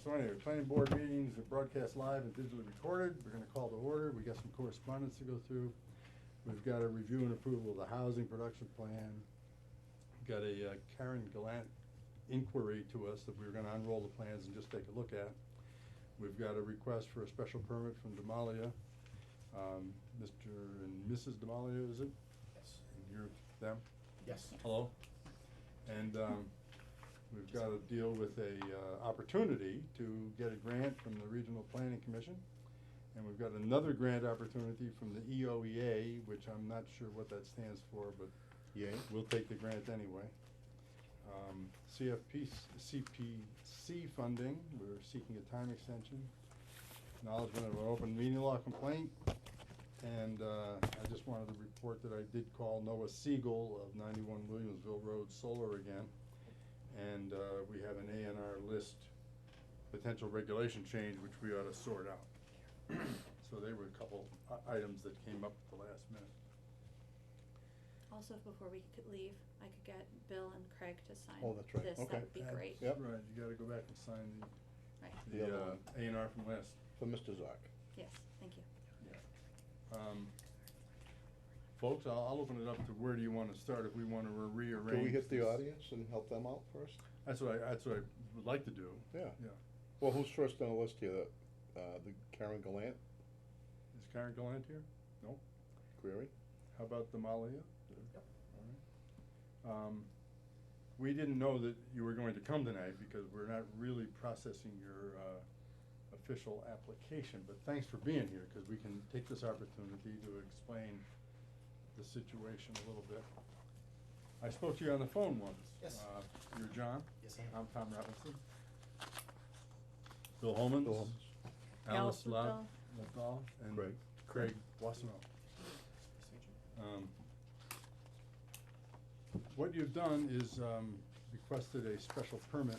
So anyway, planning board meetings are broadcast live and digitally recorded. We're gonna call to order. We got some correspondence to go through. We've got a review and approval of the housing production plan. Got a Karen Gallant inquiry to us that we're gonna unroll the plans and just take a look at. We've got a request for a special permit from Demalia. Mr. and Mrs. Demalia, is it? Yes. And you're them? Yes. Hello? And, we've got to deal with a, opportunity to get a grant from the Regional Planning Commission. And we've got another grant opportunity from the EOEA, which I'm not sure what that stands for, but Yay. we'll take the grant anyway. CPC funding, we're seeking a time extension. Acknowledgement of an open meeting law complaint. And, I just wanted to report that I did call Noah Siegel of 91 Williamsville Road Solar again. And, we have an A&R list potential regulation change, which we ought to sort out. So they were a couple items that came up at the last minute. Also, before we could leave, I could get Bill and Craig to sign Oh, that's right. this, Okay. that would be great. Yep. Right, you gotta go back and sign Right, The the, other one. A&R from last. For Mr. Zoc. yes, thank you. Yeah. Folks, I'll open it up to where do you wanna start, if we wanna rearrange. Can we hit the this. audience and help them out first? That's what I would like to do. Yeah. Yeah. Well, who's first on the list here? The Karen Gallant, Is Karen Gallant here? No? Query? How about Demalia? Yep. All right. We didn't know that you were going to come tonight because we're not really processing your, official application, but thanks for being here, cause we can take this opportunity to explain the situation a little bit. I spoke to you on the phone once. Yes. You're John? Yes, I am. I'm Tom Robinson. Bill Holmans. Bill Holmans. Alice Alice Laval, and Craig. Craig Wassano. Nice to meet you. What you've done is, requested a special permit,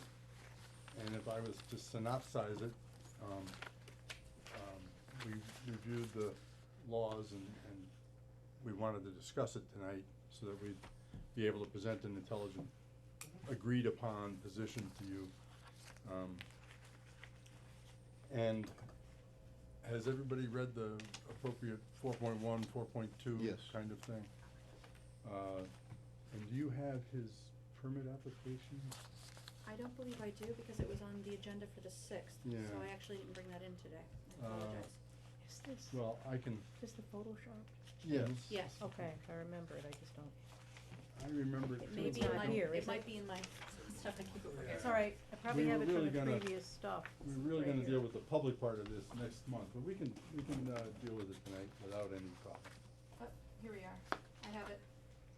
and if I was to synopsize it, we reviewed the laws and we wanted to discuss it tonight so that we'd be able to present an intelligent, agreed upon position to you. And has everybody read the appropriate 4.1, 4.2 Yes. kind of thing? And do you have his permit application? I don't believe I do, because it was on the agenda for the 6th, so Yeah. I actually didn't bring that in today, I Uh, apologize. Is this, Well, I can, is the Photoshop? yes. Yes. Okay, I remember it, I just don't. I remember it It too. may be It's in not my, here, it is might it? be in my stuff I keep forgetting. It's all right, I probably We have were it from really the gonna- previous stuff. We're really Right gonna here. deal with the public part of this next month, but we can deal with it tonight without any problem. Oh, here we are, I have it.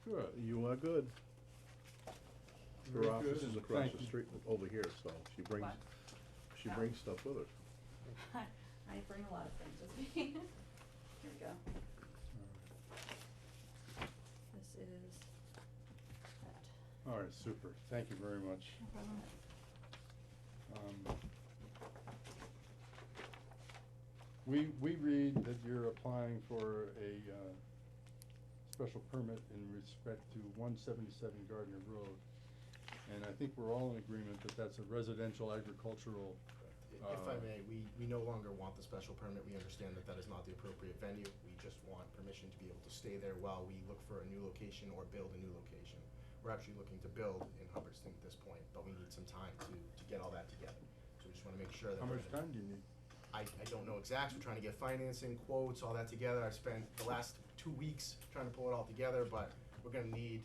Sure, you are good. Very Her office good, is and across thank the you. street over here, so she brings, What? she Oh. brings stuff with her. I bring a lot of things with me. Here we go. This is that. All right, super, thank you very much. No problem. We read that you're applying for a, special permit in respect to 177 Gardner Road. And I think we're all in agreement that that's a residential agricultural, If I may, we no longer want the special permit. We understand that that is not the appropriate venue. We just want permission to be able to stay there while we look for a new location or build a new location. We're actually looking to build in Hubbardston at this point, but we need some time to get all that together. So we just wanna make sure that how we're much time do you need? I don't know exacts. We're trying to get financing, quotes, all that together. I spent the last 2 weeks trying to pull it all together, but we're gonna need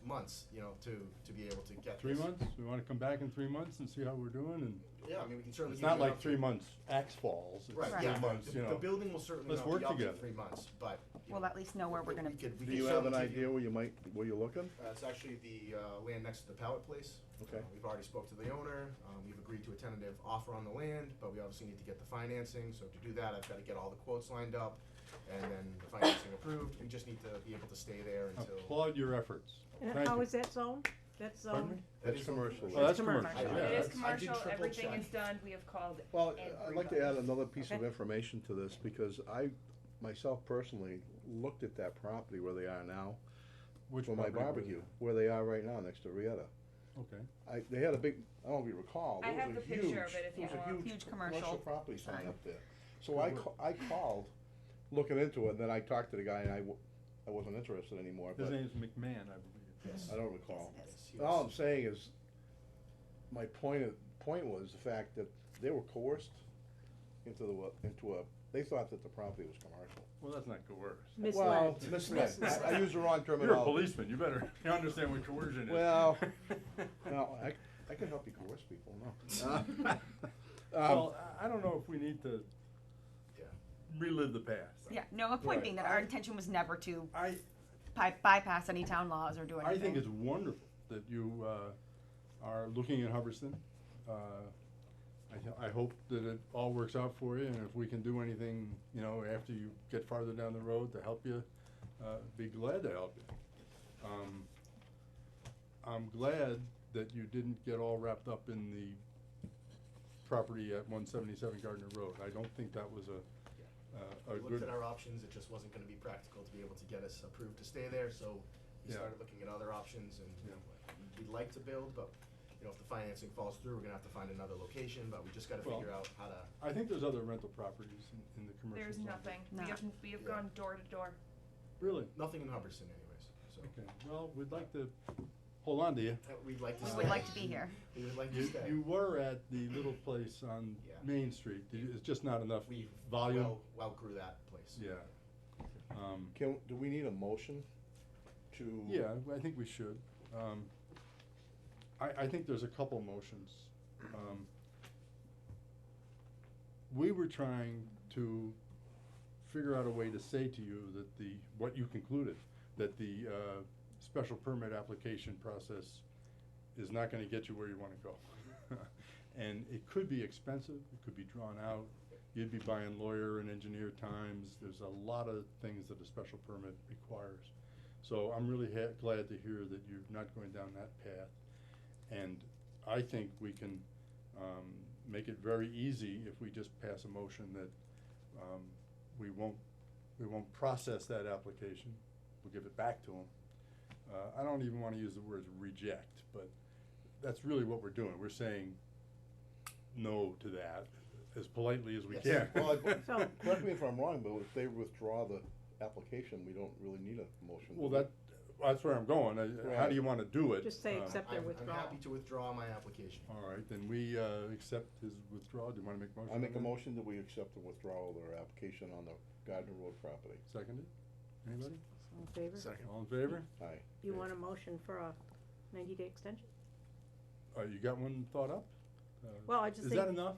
months, to be able to get 3 this. months? We wanna come back in 3 months and see how we're doing, and Yeah, I mean, we can certainly it's give not you like enough- 3 months axe falls, it's Right, 3 yeah, months, you know. the building will certainly Let's not work be up in together. 3 months, but. We'll at least know where we're gonna. we could Do certainly you have an give idea where you're looking? It's actually the land next to the pallet place. Okay. We've already spoke to the owner, we've agreed to a tentative offer on the land, but we obviously need to get the financing, so to do that, I've gotta get all the quotes lined up, and then the financing approved. We just need to be able to stay there until. Applaud your efforts. And Thank how you. is that zoned? That's Pardon me? zoned? That That's is commercial. Oh, that's commercial. commercial, I- yeah. It is that's- commercial, triple everything check. is done, we have called Well, I'd like to add everybody. another piece of Okay. information to this, because I, myself personally, looked at that property where they are now Which for my property was barbecue, it? where they are right now, next to Rieta. Okay. they had a big, I don't know if you recall, I there have was a the picture of huge, it if there was you a want. huge Huge commercial commercial property sign sign. up there. So I called, looking into it, and then I talked to the guy, and I wasn't interested anymore, His but name's McMahon, I believe. Yes. I don't recall. Yes, it is. All I'm saying is, my point was the fact that they were coerced into they thought that the property was commercial. Well, that's not coerced. Well, Misled. misled, I use the wrong You're a terminology. policeman, you better understand what coercion is. Well, no, I can help you coerce people, no. Well, I don't know if we need to Yeah. relive the past. Yeah, no, a point Right. being that our intention was never to I, bypass any town laws or do anything. I think it's wonderful that you, are looking at Hubbardston. I hope that it all works out for you, and if we can do anything, you know, after you get farther down the road to help you, be glad to help you. I'm glad that you didn't get all wrapped up in the property at 177 Gardner Road. I don't think that was a We good. looked at our options, it just wasn't gonna be practical to be able to get us approved to stay there, so we Yeah. started looking at other options and, you know, we'd like to build, but, you know, if the financing falls through, we're gonna have to find another location, but we just gotta Well, figure out how to. I think there's other rental properties in the commercial There's zone. nothing. No. We have Yeah. gone door to door. Really? Nothing in Hubbardston anyways, so. Okay, well, we'd like to hold on to you. We'd like to We stay. would like to be here. We would like to You, stay. you were at the little place on Yeah. Main Street, it's just not enough We volume. well grew that place. Yeah. Do we need a motion to? Yeah, I think we should. I think there's a couple motions. We were trying to figure out a way to say to you that what you concluded, that the, special permit application process is not gonna get you where you wanna go. And it could be expensive, it could be drawn out, you'd be buying lawyer and engineer times, there's a lot of things that a special permit requires. So I'm really glad to hear that you're not going down that path. And I think we can, make it very easy if we just pass a motion that, we won't process that application, we'll give it back to them. I don't even wanna use the word reject, but that's really what we're doing, we're saying no to that as politely as we Yes. can. Well, So- correct me if I'm wrong, but if they withdraw the application, we don't really need a motion. do Well, we? that's where I'm going, how do you wanna do it? Just say accept their I'm withdrawal. happy to withdraw my application. All right, then we, accept his withdrawal, do you wanna make a motion? I make a on that? motion that we accept the withdrawal of their application on the Gardner Road property. Seconded, anybody? All in favor? All in favor? Aye. You want a motion for a 90-day extension? You got one thought up? Well, I just Is that think- enough?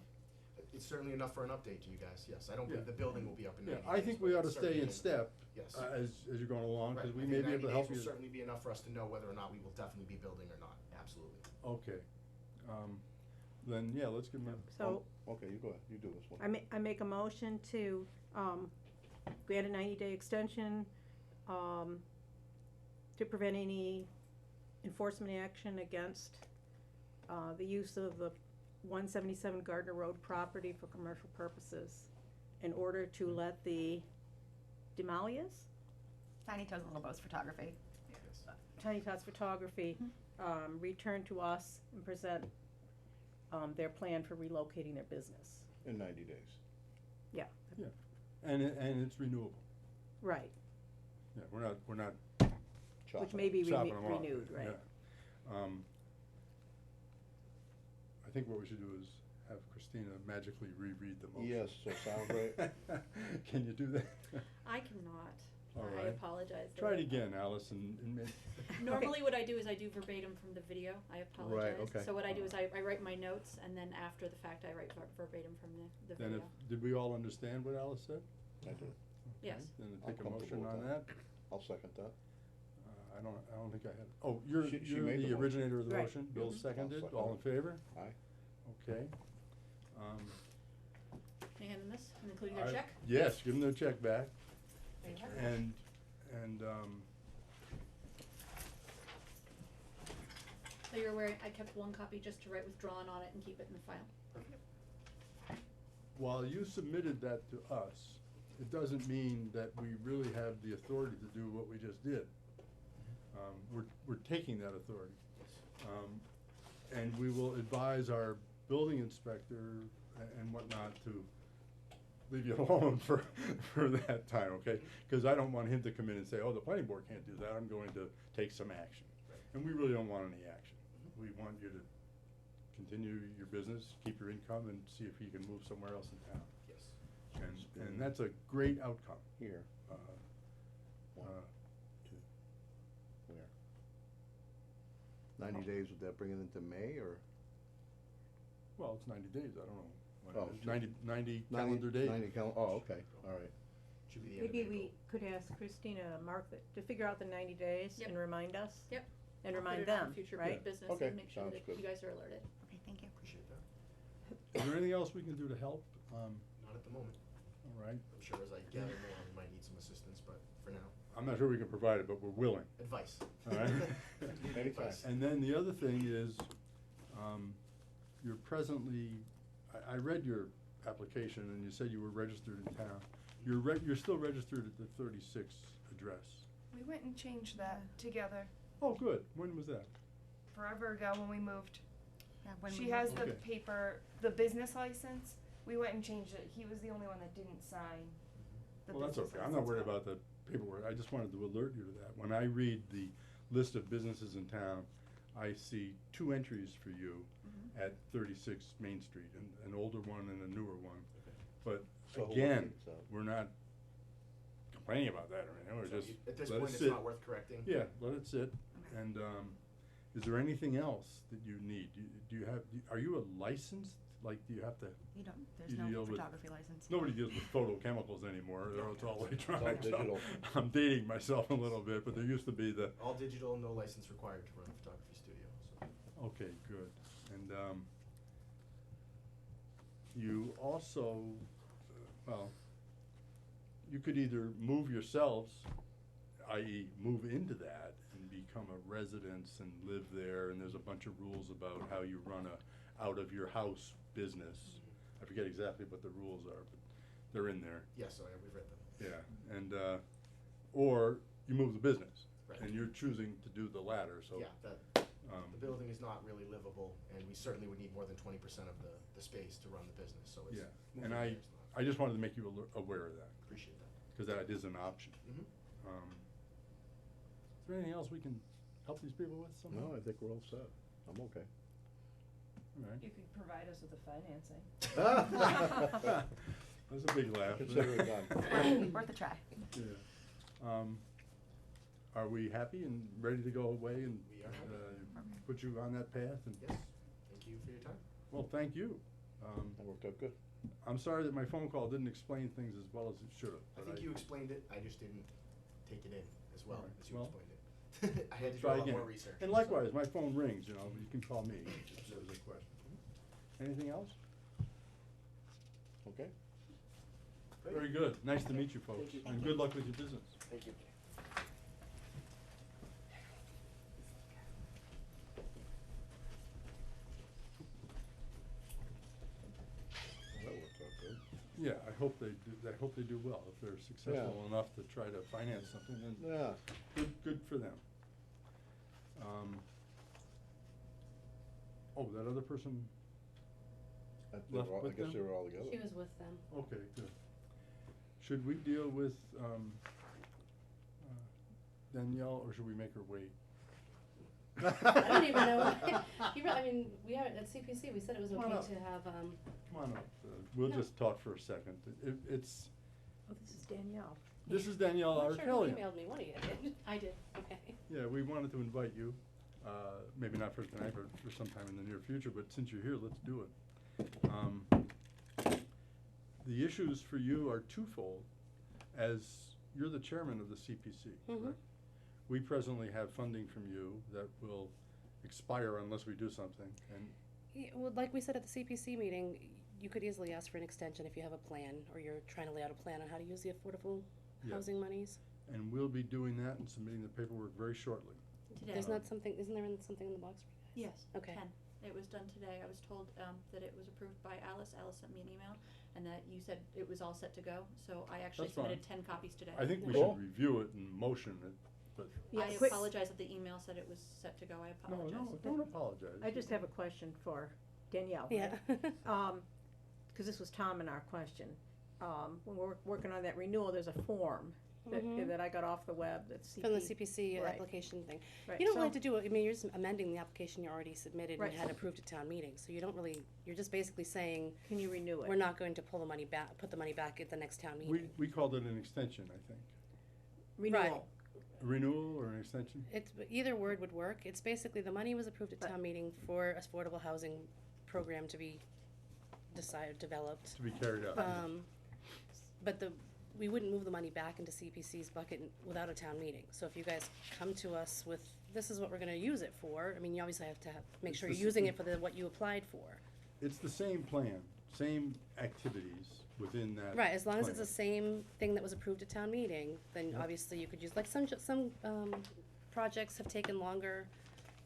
It's certainly enough for an update to you guys, yes. I don't Yeah. believe the building will be up in Yeah, 90 I days, think but we ought to it's stay certainly in enough. step, Yes. as you're going along, Right, cause I we think may be 90 able to days help will you. certainly be enough for us to know whether or not we will definitely be building or not, absolutely. Okay, then, yeah, let's give them So, Okay, you go ahead, you do this one. I make a motion to, grant a 90-day extension, to prevent any enforcement action against, the use of the 177 Gardner Road property for commercial purposes in order to let the Demalias, Tiny Toes and Lobos Photography. Yes. Tiny Tots Photography, return to us and present, their plan for relocating their business. In 90 days. and it's renewable, Right, yeah, we're not Chop which it. may be chopping them off. renewed, right? Yeah. I think what we should do is have Christina magically reread the motion. Yes, so sound great. Can you do that? I cannot. All I right. apologize. Try it again, Alice, and Normally what I do is I do verbatim from the video, I apologize. okay. So what I do is I write my notes and then after the fact I write verbatim from the then video. did we all understand what Alice said? I do. Yes. Okay, Then I'm take a motion comfortable on with that. I'll second that. I don't think I had, oh, you're She you're made the the motion. originator of the Right. motion, Bill Mhm. seconded, I'll all in second favor? Aye. Okay. Can you hand them this, and including their I- check? Yes, give them their check back, There you have it. and, So you're aware, I kept one copy just to write withdrawn on it and keep it in the file. while you submitted that to us, it doesn't mean that we really have the authority to do what we just did. We're taking that authority. And we will advise our building inspector and whatnot to leave you alone for that time, okay? Cause I don't want him to come in and say, oh, the planning board can't do that, I'm going to take some action. Right. And we really don't want any action. We want you to continue your business, keep your income, and see if you can move somewhere else in town. Yes. And that's a great outcome. Here, Uh, one, uh, two, where? 90 days, would that bring it into May, or? Well, it's 90 days, I don't know. What Oh, it is. sure. 90 calendar days. 90 oh, okay, all right. Should be the end of Maybe April. we could ask Christina to mark to figure out the 90 days Yep. and remind us. Yep. And I'll put remind it on them, future right? business Okay, and make sure sounds that good. you guys are alerted. Okay, thank you. Appreciate that. Is there anything else we can do to help? Not at the moment. All right. I'm sure as I gather more, we might need some assistance, but for now, I'm not sure we can provide it, but we're willing. advice. All right. Need Anytime. advice. And then the other thing is, you're presently, I read your application and you said you were registered in town. You're still registered at the 36 address. We went and changed that together Oh, good. When was that? forever ago when we moved. Yeah, when She we has moved. the Okay. paper, the business license. We went and changed it. He was the only one that didn't sign the Well, that's business okay. I'm not worried license. about the paperwork. I just wanted to alert you to that. When I read the list of businesses in town, I see 2 entries for you Mhm. at 36 Main Street, an older one and a newer one. Okay. But So who again, looks at it? we're not complaining about that or anything. We're So just, at this let it point, it's sit. not worth correcting. Yeah, let it sit. And, is there anything else that you need? Do you have, are you a licensed, like, do you have to, You don't, you there's deal no with- photography license. nobody deals with photochemicals anymore, it's all electronic, so digital. I'm dating myself a little bit, but there used to be the, All digital, no license required to run a photography studio, so. okay, good. And, you also, well, you could either move yourselves, i.e. move into that and become a residence and live there, and there's a bunch of rules about how you run a out-of-your-house business. I forget exactly what the rules are, but they're in there, Yes, so yeah, we've read them. yeah. And, or you move the business, Right. and you're choosing to do the latter, so. Yeah, that, the building is not really livable, and we certainly would need more than 20% of the space to run the business, so it's. Yeah, moving and there is not. I just wanted to make you aware of that, Appreciate that. because that is an option. Mhm. Is there anything else we can help these people with somehow? No, I think we're all set. I'm okay. All right. You could provide us with the financing. That's a big laugh. Consider it done. Worth a try. Yeah. Are we happy and ready to go away and, We are happy. put you on that path and? Yes, thank you for your time. Well, thank you. That worked out good. I'm sorry that my phone call didn't explain things as well as it should have. I think you explained it, I just didn't take it in as well Alright, as you well, explained it. I had to do Try a lot again. more research. And likewise, my phone rings, you know, you can call me if there's a question. Anything else? Okay? Very good. Nice to meet you folks. Thank you. And good luck with your business. Thank you. Well, that worked out good. Yeah, I hope they do well. If they're successful enough to try to finance something, then Yeah. good for them. Oh, that other person, They Left were all, I with guess them? they were all together. She was with them. okay, good. Should we deal with, Danielle, or should we make her wait? I don't even know. I mean, we are at CPC. We said it was Come on up. okay to have. Come on up, we'll No. just talk for a second. It's, Oh, this is Danielle. this is Danielle I'm not sure who Arkelian. emailed me. One of you did. I did. Okay. Yeah, we wanted to invite you, maybe not for tonight, but for sometime in the near future, but since you're here, let's do it. The issues for you are twofold, as you're the chairman of the CPC, Mhm. correct? We presently have funding from you that will expire unless we do something, and, Yeah, well, like we said at the CPC meeting, you could easily ask for an extension if you have a plan or you're trying to lay out a plan on how to use the affordable Yeah. housing monies. and we'll be doing that and submitting the paperwork very shortly. Today. There's not something, isn't there something in the box for you guys? Yes, Okay. 10. It was done today. I was told that it was approved by Alice. Alice sent me an email, and that you said it was all set to go. So I actually That's fine. submitted 10 copies today. I think we Cool. should review it and motion it but, Yeah, I quick- apologize that the email said it was set to go, I no, apologize. don't apologize. I just have a question for Danielle. Yeah. Cause this was Tom and our question. When we're working on that renewal, there's a form that, Mhm. that I got off the web that's From the CPC Right. application thing. Right, You don't so- have to do it, I mean, you're just amending the application you already submitted Right. and had approved at town meeting, so you don't really, you're just basically saying, Can you renew it? we're not going to pull the money back, put the money back at the next town meeting. We called it an extension, I think. Renewal. A renewal or an extension? It's, either word would work, it's basically, the money was approved at But- town meeting for affordable housing program to be developed. To be carried out. But we wouldn't move the money back into CPC's bucket without a town meeting. So if you guys come to us with, this is what we're gonna use it for, I mean, you obviously have to make It's sure the you're using s- it for what you applied for. It's the same plan, same activities within that. Right, as long as it's plan. the same thing that was approved at town meeting, then Yep. obviously you could use, like some projects have taken longer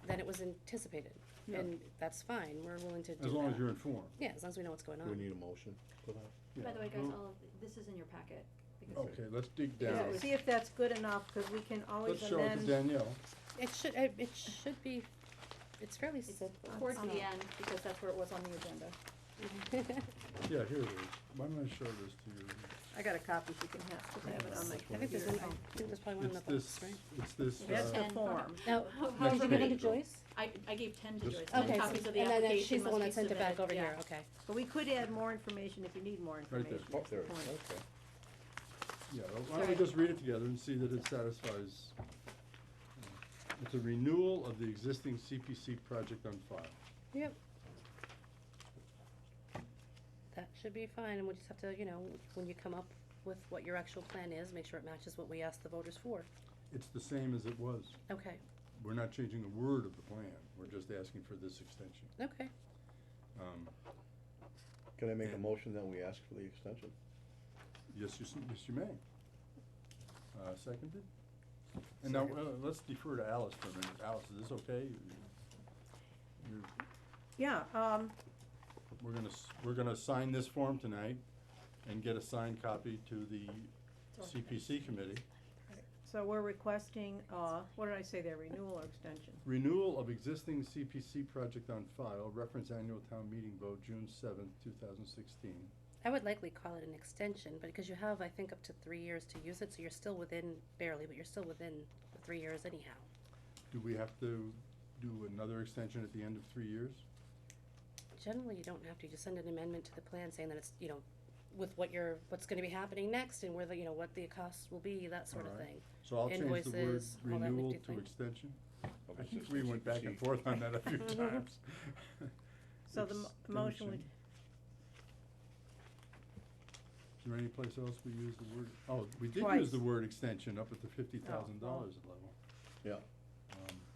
than it was anticipated. Yeah. And that's fine, we're willing to do that. As long as you're informed. Yeah, as long as we know what's going Do we on. need a motion for that? Yeah. By the way, guys, Well, all of, this is in your packet, because Okay, let's dig Yeah, down. see if that's good enough, cause we can always Let's show it to amend. Danielle. It should be, it's fairly simple. towards on the a- end, Because that's where it was on the agenda. Yeah, here it is. Why don't I show this to you? I got a copy she can have, cause I have it on my I think there's computer. one, I think there's probably one in It's the box, this, right? it's this, That's the And- form. Now, How- did however you give it many- to Joyce? I gave 10 to This- Joyce, 10 Okay, so, copies of the and then application she's the one must that be sent it back submitted, over yeah. here, okay. But we could add more information if you need more there. information. Oh, is the there it is, point. okay. yeah, why don't Sorry. we just read it together and see that it satisfies. It's a renewal of the existing CPC project on file. Yep. That should be fine, and we'll just have to, when you come up with what your actual plan is, make sure it matches what we asked the voters for. It's the same as it was. Okay, We're not changing a word of the plan. We're just asking for this extension. okay. Can I make a And- motion that we ask for the extension? Yes, you may. Seconded? And now, let's defer to Alice for a minute. Alice, is this okay? You're- Yeah, we're gonna sign this form tonight and get a signed copy to the CPC committee. so we're requesting, what did I say there, renewal or extension? Renewal of existing CPC project on file, reference annual town meeting vote, June 2016. I would likely call it an extension, but because you have, I think, up to 3 years to use it, so you're still within, barely, but you're still within the 3 years anyhow. Do we have to do another extension at the end of 3 years? Generally, you don't have to, just send an amendment to the plan saying that it's, with what's gonna be happening next and where the, what the costs will be, that sort of Alright. thing. So I'll change the word Invoices, all that renewal nifty to thing. extension. I Okay, think so we it's went back and CPC. forth on that a few times. So the motion would, Extension. Is there any place else we use the word, oh, we did use the Twice. word extension up at the $50,000 level. Yeah, Um,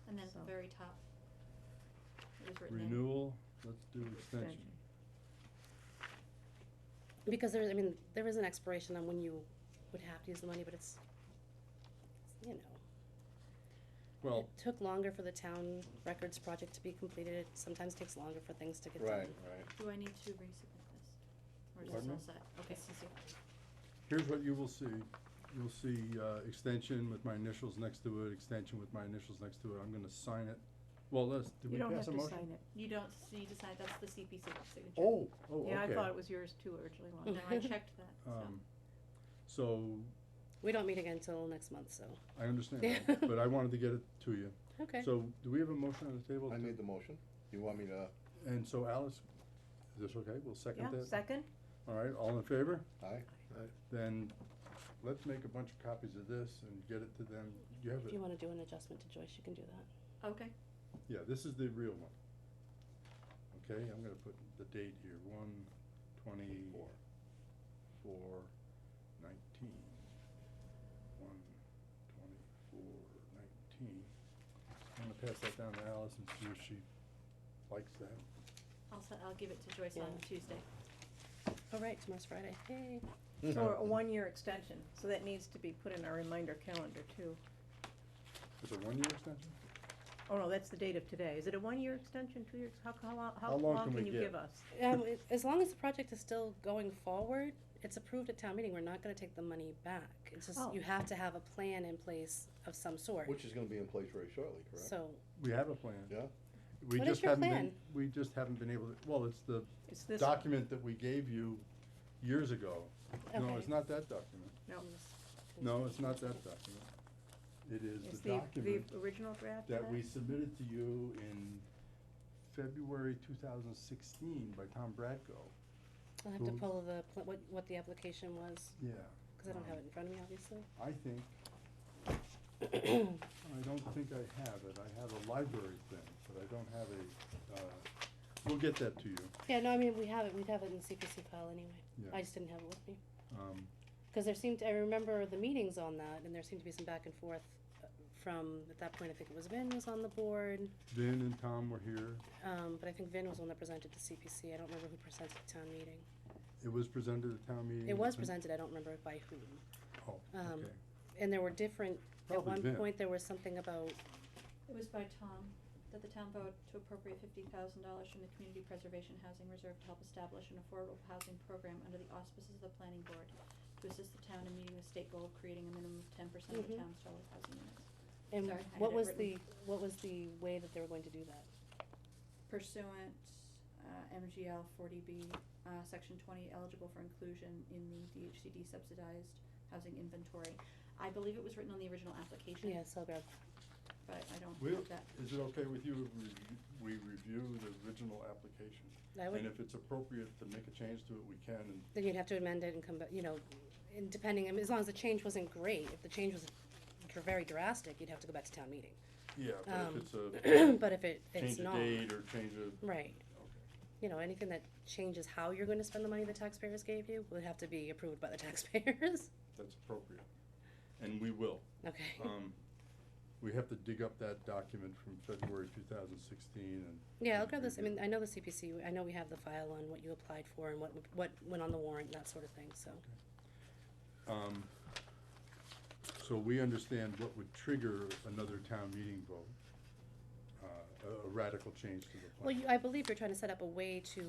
And then at So- the very top, it was written in. Renewal, let's do extension. extension. Because there is an expiration on when you would have to use the money, but it's, Well, it took longer for the town records project to be completed, it sometimes takes longer for things to get done. right, right. Do I need to resubmit this? Or is Pardon this me? all set? Okay, here's what you will see. You'll see, extension with my initials next to it, extension with my initials next to it. I'm gonna sign it. Well, did we You don't have pass a to motion? sign it. You don't need to sign, that's the CPC signature. Oh, okay. Yeah, I thought it was yours too originally, Lon. No, I checked that, so. So, We don't meet again until next month, so, I understand that, but I wanted to get it to you. okay. So, do we have a motion on the table? I to- made the motion. You want me to, And so Alice, is this okay? We'll second Yeah, that? second? All right, all in favor? aye? Then, let's make a bunch of copies of this and get it to them. You have If it? you wanna do an adjustment to Joyce, you can do that. Okay, Yeah, this is the real one. Okay, I'm gonna put the date here, 1/24/19. 1/24/19. I'm gonna pass that down to Alice and see if she likes that. I'll give it to Joyce on Yeah. Tuesday. All right, tomorrow's Friday, hey. So a 1-year extension, so that needs to be put in our reminder calendar too. It's a 1-year extension? Oh, no, that's the date of today. Is it a 1-year extension, 2 years? How long long can we can you give? give us? As long as the project is still going forward, it's approved at town meeting, we're not gonna take the money back. It's just, Oh. you have to have a plan in place of some sort, Which is gonna be in place very shortly, correct? so, We have a plan. Yeah? We What is just your haven't been, plan? we just haven't been able to, well, it's the It's this, document that we gave you years ago. No, Okay. it's not that document. no, No, it's not that document. It is it's the the document original draft? that of we submitted to you in February 2016 by Tom Bradko. I'll have to Who- pull the, what the application was, Yeah. cause I don't have it in front of me, obviously. I think, I don't think I have it. I have a library thing, but I don't have a, we'll get that to you. Yeah, no, I mean, we'd have it in the CPC file anyway, Yeah. I just didn't have it with me. Um, Cause there seemed, I remember the meetings on that, and there seemed to be some back and forth from, at that point, I think it was Vin was on the board, Vin and Tom were here. but I think Vin was the one that presented to CPC, I don't remember who presented at town meeting. It was presented at town meeting. It was presented, I don't remember by whom. Oh, Um, okay. And there were different, at Probably one Vin. point, there was something about, It was by Tom, that the town vote to appropriate $50,000 from the Community Preservation Housing Reserve to help establish an affordable housing program under the auspices of the planning board to assist the town in meeting the state goal of creating a minimum of 10% of the Mhm. town's total housing units. and Sorry, I what had it was written. what was the way that they were going to do that? Pursuant, MGL 40B, Section 20, eligible for inclusion in the DHCD subsidized housing inventory. I believe it was written on the original application. Yeah, so grab, But I don't We'll, have that. is it okay with you if we review the original application? I would, And if it's appropriate to make a change to it, we can, and then you'd have to amend it and come back, you know, and depending, I mean, as long as the change wasn't great, if the change was very drastic, you'd have to go back to town meeting. yeah, but if Um, it's a But if it's change a not, date or change a, right, okay. you know, anything that changes how you're gonna spend the money the taxpayers gave you would have to be approved by the taxpayers. That's appropriate. And we will. Okay. We have to dig up that document from February 2016 and. Yeah, I'll and grab this, I review mean, it. I know the CPC, I know we have the file on what you applied for and what went on the warrant, that sort of thing, so. So we understand what would trigger another town meeting vote, a radical change to the Well, plan. I believe you're trying to set up a way to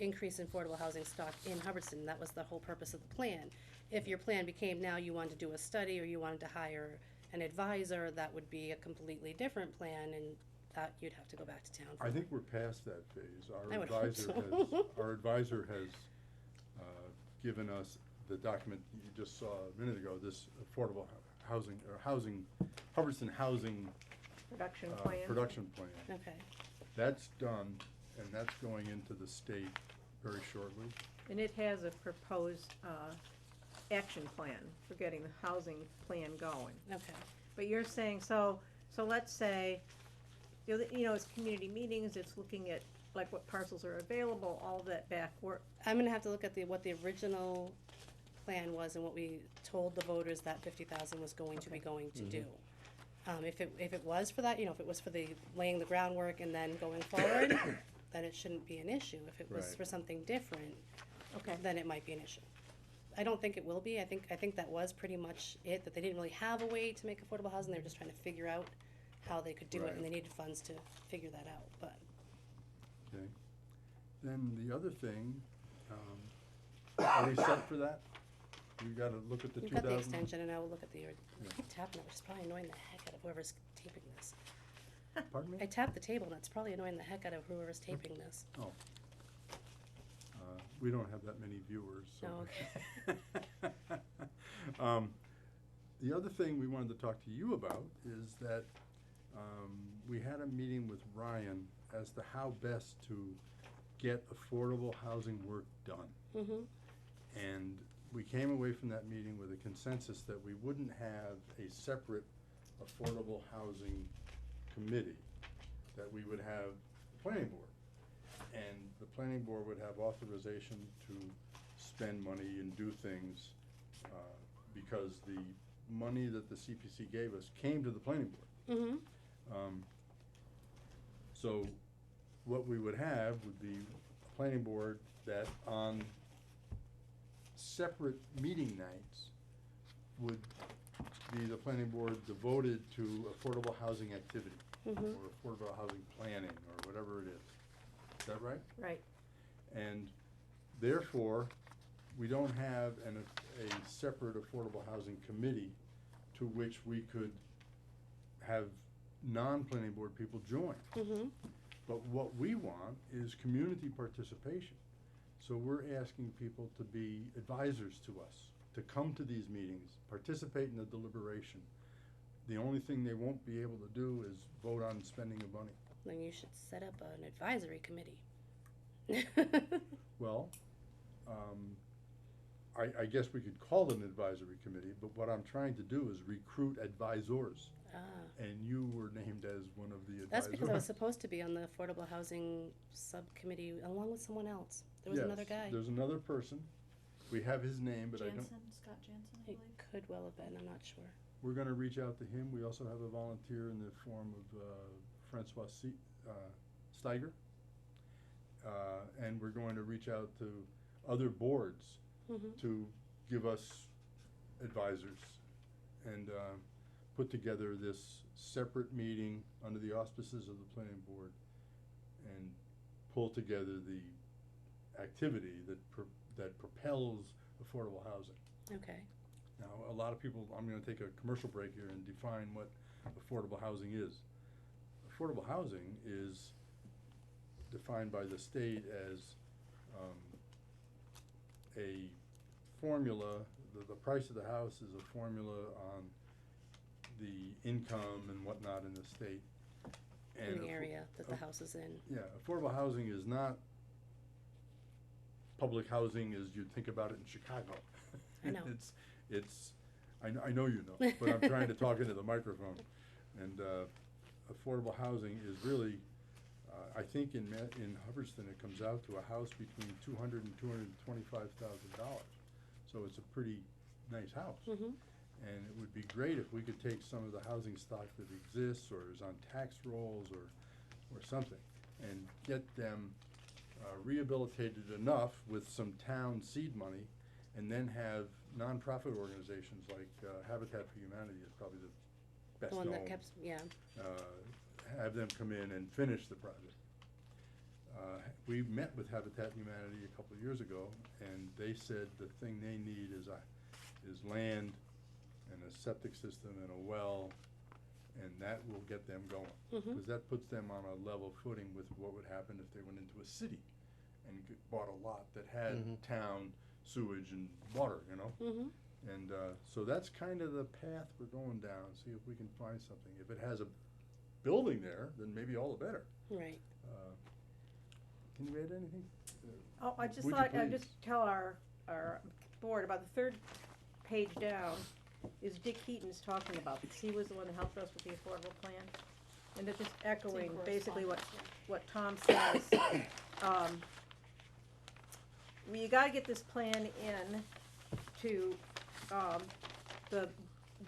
increase affordable housing stock in Hubbardston, that was the whole purpose of the plan. If your plan became now you wanted to do a study or you wanted to hire an advisor, that would be a completely different plan and that you'd have to go back to town for. I think we're past that phase. I Our would hope advisor so. has, our advisor has, given us the document you just saw a minute ago, this affordable housing, or housing, Hubbardston Housing, Production plan? production plan. Okay, That's done, and that's going into the state very shortly. And it has a proposed, action plan for getting the housing plan going. okay. But you're saying, so let's say, you know, it's community meetings, it's looking at like what parcels are available, all that back work. I'm gonna have to look at what the original plan was and what we told the voters that 50,000 was going to be Okay. going to do. If it was for that, you know, if it was for the laying the groundwork and then going forward, then it shouldn't be an issue. If it was Right. for something different, Okay. then it might be an issue. I don't think it will be. I think that was pretty much it, that they didn't really have a way to make affordable housing. They were just trying to figure out how they could do it, Right. and they needed funds to figure that out, but. Okay. Then the other thing, are we set for that? We gotta look at the 2000. You've got the extension, and I will look at the, I Yeah. keep tapping it, which is probably annoying the heck out of whoever's taping this. Pardon me? I tapped the table, and it's probably annoying the heck out of whoever's taping this. Oh. We don't have that many viewers, so. Oh, The other thing we wanted to talk to you about is that, we had a meeting with Ryan as to how best to get affordable housing work done. Mm-hmm, And we came away from that meeting with a consensus that we wouldn't have a separate affordable housing committee, that we would have the planning board. And the planning board would have authorization to spend money and do things, because the money that the CPC gave us came to the planning board. mm-hmm, So what we would have would be a planning board that on separate meeting nights would be the planning board devoted to affordable housing activity. Mhm. or affordable housing planning, or whatever it is. Is that right? Right. And therefore, we don't have a separate affordable housing committee to which we could have non-planning board people join. Mhm. But what we want is community participation. So we're asking people to be advisors to us, to come to these meetings, participate in the deliberation. The only thing they won't be able to do is vote on spending of money. Then you should set up an advisory committee. Well, I guess we could call it an advisory committee, but what I'm trying to do is recruit advisors. Ah. And you were named as one of the advisors. That's because I was supposed to be on the Affordable Housing Subcommittee along with someone else. There was another guy. There's another person. We have his name, but I don't. Jansen, Scott Jansen, I It believe. could well have been, I'm not sure. We're gonna reach out to him. We also have a volunteer in the form of Francois Steiger. And we're going to reach out to other boards Mhm. to give us advisors and put together this separate meeting under the auspices of the planning board and pull together the activity that propels affordable housing. Okay. Now, a lot of people, I'm gonna take a commercial break here and define what affordable housing is. Affordable housing is defined by the state as, a formula, the price of the house is a formula on the income and whatnot in the state. In the affo- area that the aff- house is in. Yeah, affordable housing is not public housing as you'd think about it in Chicago. I know. I know you know, but I'm trying to talk into the microphone. And, affordable housing is really, I think in Hubbardston, it comes out to a house between $200,000 and $225,000. So it's a pretty nice house. Mhm. And it would be great if we could take some of the housing stock that exists or is on tax rolls or something and get them rehabilitated enough with some town seed money, and then have nonprofit organizations like Habitat for Humanity is probably the best The one that known, kept, yeah. have them come in and finish the project. We met with Habitat Humanity a couple of years ago, and they said the thing they need is land and a septic system and a well, and that will get them going. Mhm. Because that puts them on a level footing with what would happen if they went into a city and bought a lot that had Mhm. town sewage and water, you know? Mhm. And so that's kind of the path we're going down, see if we can find something. If it has a building there, then maybe all the better. Right. Can you add anything? Oh, I just Would you thought, I'd please? just tell our board, about the third page down is Dick Heaton's talking about this. He was the one that helped us with the affordable plan. And they're just echoing basically what Tom says. You gotta get this plan in to, the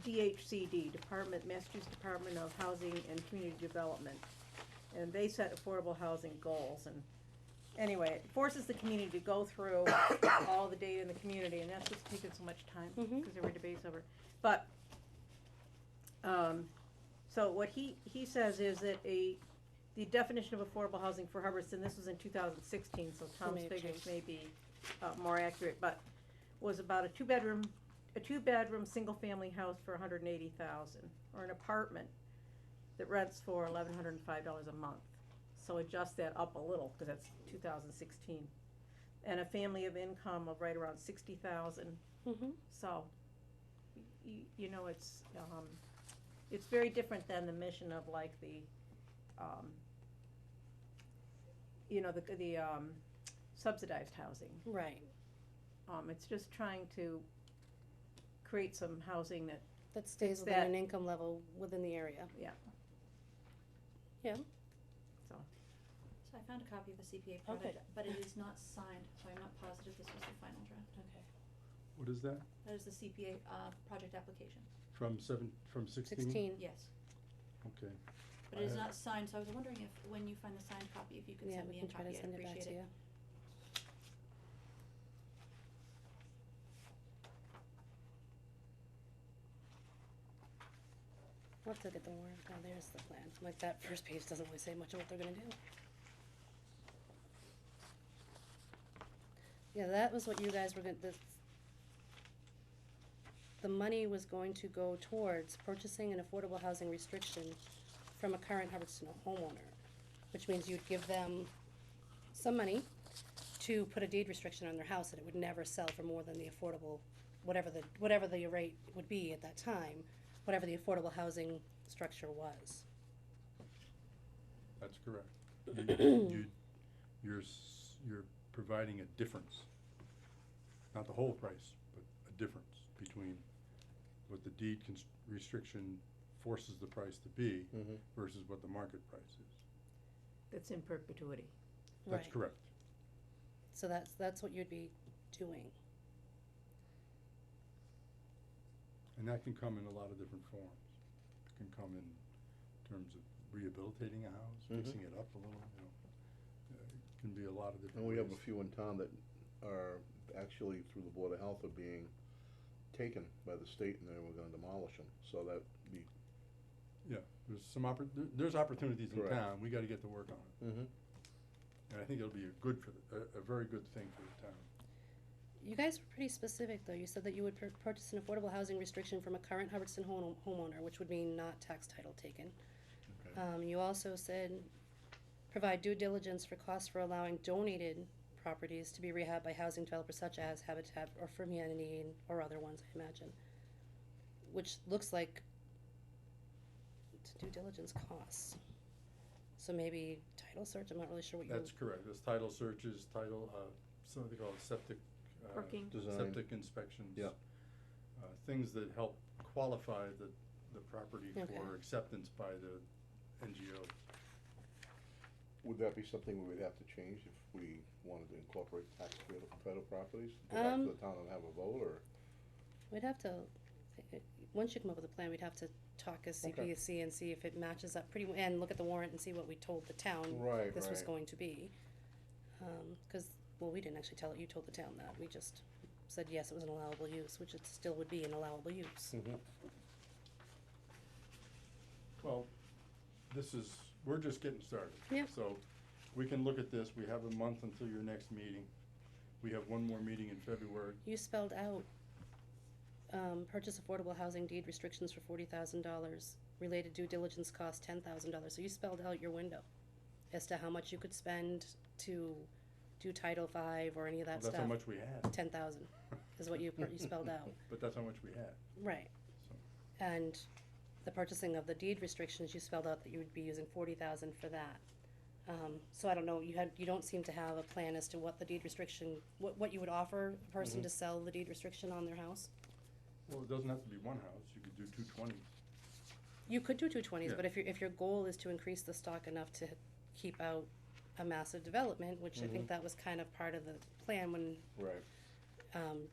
DHCD, Massachusetts Department of Housing and Community Development. And they set affordable housing goals, and anyway, it forces the community to go through all the data in the community, and that's what's taken so much time, Mhm. because there were debates over it. But, so what he says is that the definition of affordable housing for Hubbardston, this was in 2016, so Tom's may have figures changed. may be, more accurate, but was about a two-bedroom, single-family house for $180,000, or an apartment that rents for $1,105 a month. So adjust that up a little, cause that's 2016. And a family of income of right around 60,000, Mhm. so, you know, it's very different than the mission of like the, you know, the subsidized housing. Right. It's just trying to create some housing that, That stays within that- an income level within the area. yeah. Yeah. So, So I found a copy of the CPA Oh, project, good. but it is not signed, so I'm not positive this was the final draft. Okay. What is that? That is the CPA, project application, From 16? 16. yes. Okay. But it is I- not signed, so I was wondering if, when you find the signed copy, if you could Yeah, send we me a can try copy, to I'd send it back appreciate to it. you. have to get the warrant, oh, there's the plan, like, that first page doesn't really say much of what they're gonna do. Yeah, that was what you guys were gonna, the money was going to go towards purchasing an affordable housing restriction from a current Hubbardston homeowner, which means you'd give them some money to put a deed restriction on their house, and it would never sell for more than the affordable, whatever the rate would be at that time, whatever the affordable housing structure was. That's correct. You're providing a difference, not the whole price, but a difference between what the deed restriction forces the price to be Mhm. versus what the market price is. That's in perpetuity. That's Right. correct. So that's what you'd be doing. And that can come in a lot of different forms. It can come in terms of rehabilitating a house, Mhm. fixing it up a little, you know. It can be a lot of different And we have a ways. few in town that are actually through the Board of Health are being taken by the state, and they were gonna demolish them, so that'd be. Yeah, there's opportunities in Correct. town, we gotta get to work on it. Mm-hmm. And I think it'll be a very good thing for the town. You guys were pretty specific, though. You said that you would purchase an affordable housing restriction from a current Hubbardston homeowner, which would mean not tax title taken. Okay. You also said, provide due diligence for costs for allowing donated properties to be rehabbed by housing developers such as Habitat or for Humanity or other ones, I imagine. Which looks like due diligence costs. So maybe title search, I'm not really sure what you. That's correct, there's title searches, something called septic, Perking. Design. septic inspections. Yeah. Things that help qualify the property Okay. for acceptance by the NGO. Would that be something we would have to change if we wanted to incorporate tax credit properties? Go back to the town and have a vote, or? We'd have to, once you come up with a plan, we'd have to talk as Okay. CPC and see if it matches up and look at the warrant and see what we told the town Right, this was right. going to be. Well, we didn't actually tell it, you told the town that, we just said yes, it was an allowable use, which it still would be an allowable use. Mm-hmm. Well, we're just getting started. Yep. So, we can look at this, we have a month until your next meeting. We have one more meeting in February. You spelled out, purchase affordable housing deed restrictions for $40,000, related due diligence cost $10,000, so you spelled out your window as to how much you could spend to do Title V or any of that Well, stuff. that's how much we had. 10,000 is what you spelled out. But that's how much we had, Right. so. And the purchasing of the deed restrictions, you spelled out that you would be using 40,000 for that. So I don't know, you don't seem to have a plan as to what the deed restriction, what you would offer a person to sell the deed restriction on their house? Well, it doesn't have to be one house, you could do 220s. You could do 220s, Yeah. but if your goal is to increase the stock enough to keep out a massive development, which I think that was kind of part of the plan when, Right.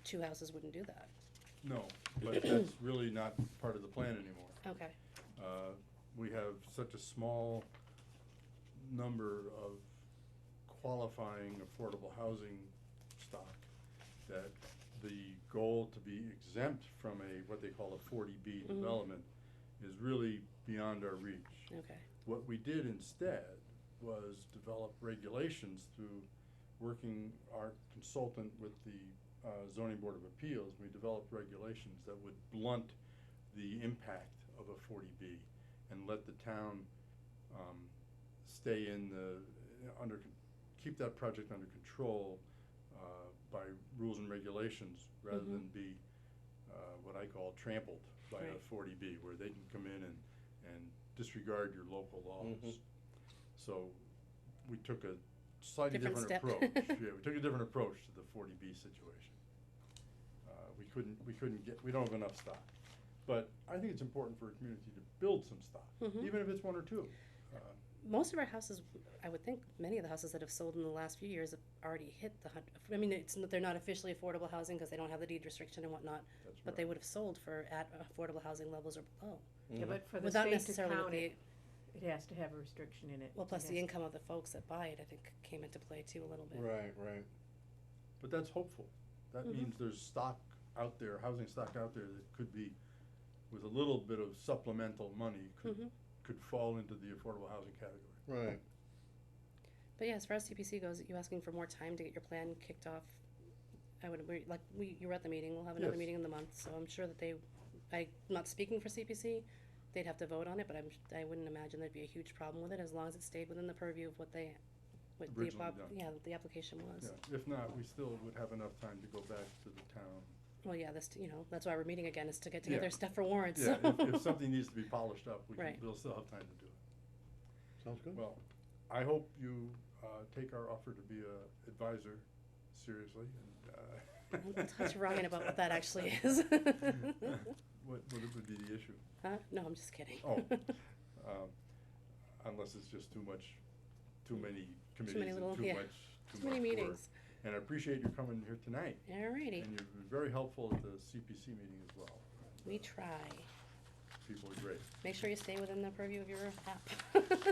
two houses wouldn't do that. No, but that's really not part of the plan anymore. Okay. We have such a small number of qualifying affordable housing stock that the goal to be exempt from what they call a 40B development is really beyond our reach. Okay. What we did instead was develop regulations through working our consultant with the Zoning Board of Appeals. We developed regulations that would blunt the impact of a 40B and let the town stay keep that project under control by rules and regulations rather than be what I call trampled by a Right. 40B, where they can come in and disregard your local laws. Mhm. So we took a slightly Different different step. approach. Yeah, we took a different approach to the 40B situation. We don't have enough stock. But I think it's important for a community to build some stock, Mhm. even if it's one or two. Most of our houses, I would think, many of the houses that have sold in the last few years have already hit I mean, they're not officially affordable housing because they don't have the deed restriction and whatnot, That's but they right. would have sold at affordable housing levels or below. Yeah, but for the Without state to necessarily with count the, it, it has to have a restriction in it. well, plus It the has- income of the folks that buy it, I think, came into play too a little bit. Right, right. But that's hopeful. That Mhm. means there's stock out there, housing stock out there that could be with a little bit of supplemental money Mhm. could fall into the affordable housing category. Right. But yeah, as far as CPC goes, you asking for more time to get your plan kicked off. You were at the meeting, we'll have another Yes. meeting in the month, so I'm sure that I'm not speaking for CPC, they'd have to vote on it, but I wouldn't imagine there'd be a huge problem with it, as long as it stayed within the purview of what the Originally done. what the application was. Yeah, if not, we still would have enough time to go back to the town. Well, yeah, that's why we're meeting again, is to get together Yeah. stuff for warrants, Yeah, so. if something needs to be polished up, Right. we'll still have time to do it. Sounds good. Well, I hope you, take our offer to be a advisor seriously, and, I'll touch Ryan about what that actually is. What would be the issue? Huh? No, I'm just kidding. Oh, unless it's just too many committees and little- too yeah, much Too many work. meetings. And I appreciate you coming here tonight, Alrighty, and you've been very helpful at the CPC meeting as well. we try. People are great. Make sure you stay within the purview of your app.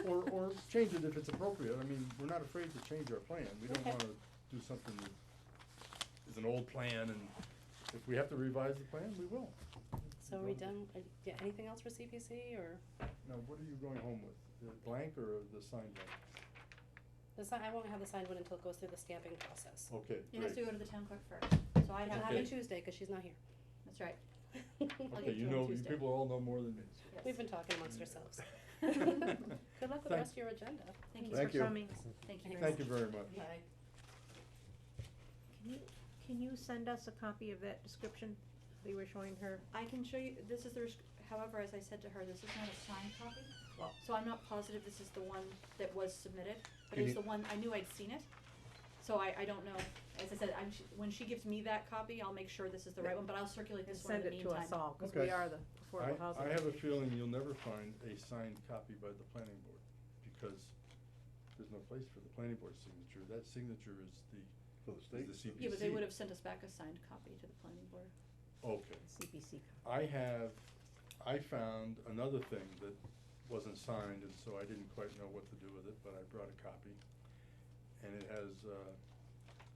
Or change it if it's appropriate. I mean, we're not afraid to change our plan. We don't Okay. wanna do something that is an old plan, and if we have to revise the plan, we will. So are we done? Yeah, anything else for CPC, or? Now, what are you going home with? The blank or the signed blank? I won't have the signed one until it goes through the stamping process. Okay, It has to great. go to the town clerk first, so I It'll have happen Okay. Tuesday, cause she's not here. That's right. I'll Okay, get you to it on know, you Tuesday. people all know more than me. Yes. We've been talking amongst ourselves. Good luck with the rest of your agenda. Thank you Thank for you. coming. Thank you very much. Thank you very much. Bye. Can you send us a copy of that description that you were showing her? I can show you, this is however, as I said to her, this is not a signed copy. Well- So I'm not positive this is the one that was submitted, but Can it was you- the one, I knew I'd seen it. So I don't know, as I said, when she gives me that copy, I'll make sure this is the right one, but I'll circulate And this one in send the it meantime. to us all, cause Okay. we are the affordable housing. I have a feeling you'll never find a signed copy by the planning board, because there's no place for the planning board signature. That signature is For the state. the CPC. Yeah, but they would have sent us back a signed copy to the planning board. Okay. CPC. I found another thing that wasn't signed, and so I didn't quite know what to do with it, but I brought a copy. And it has,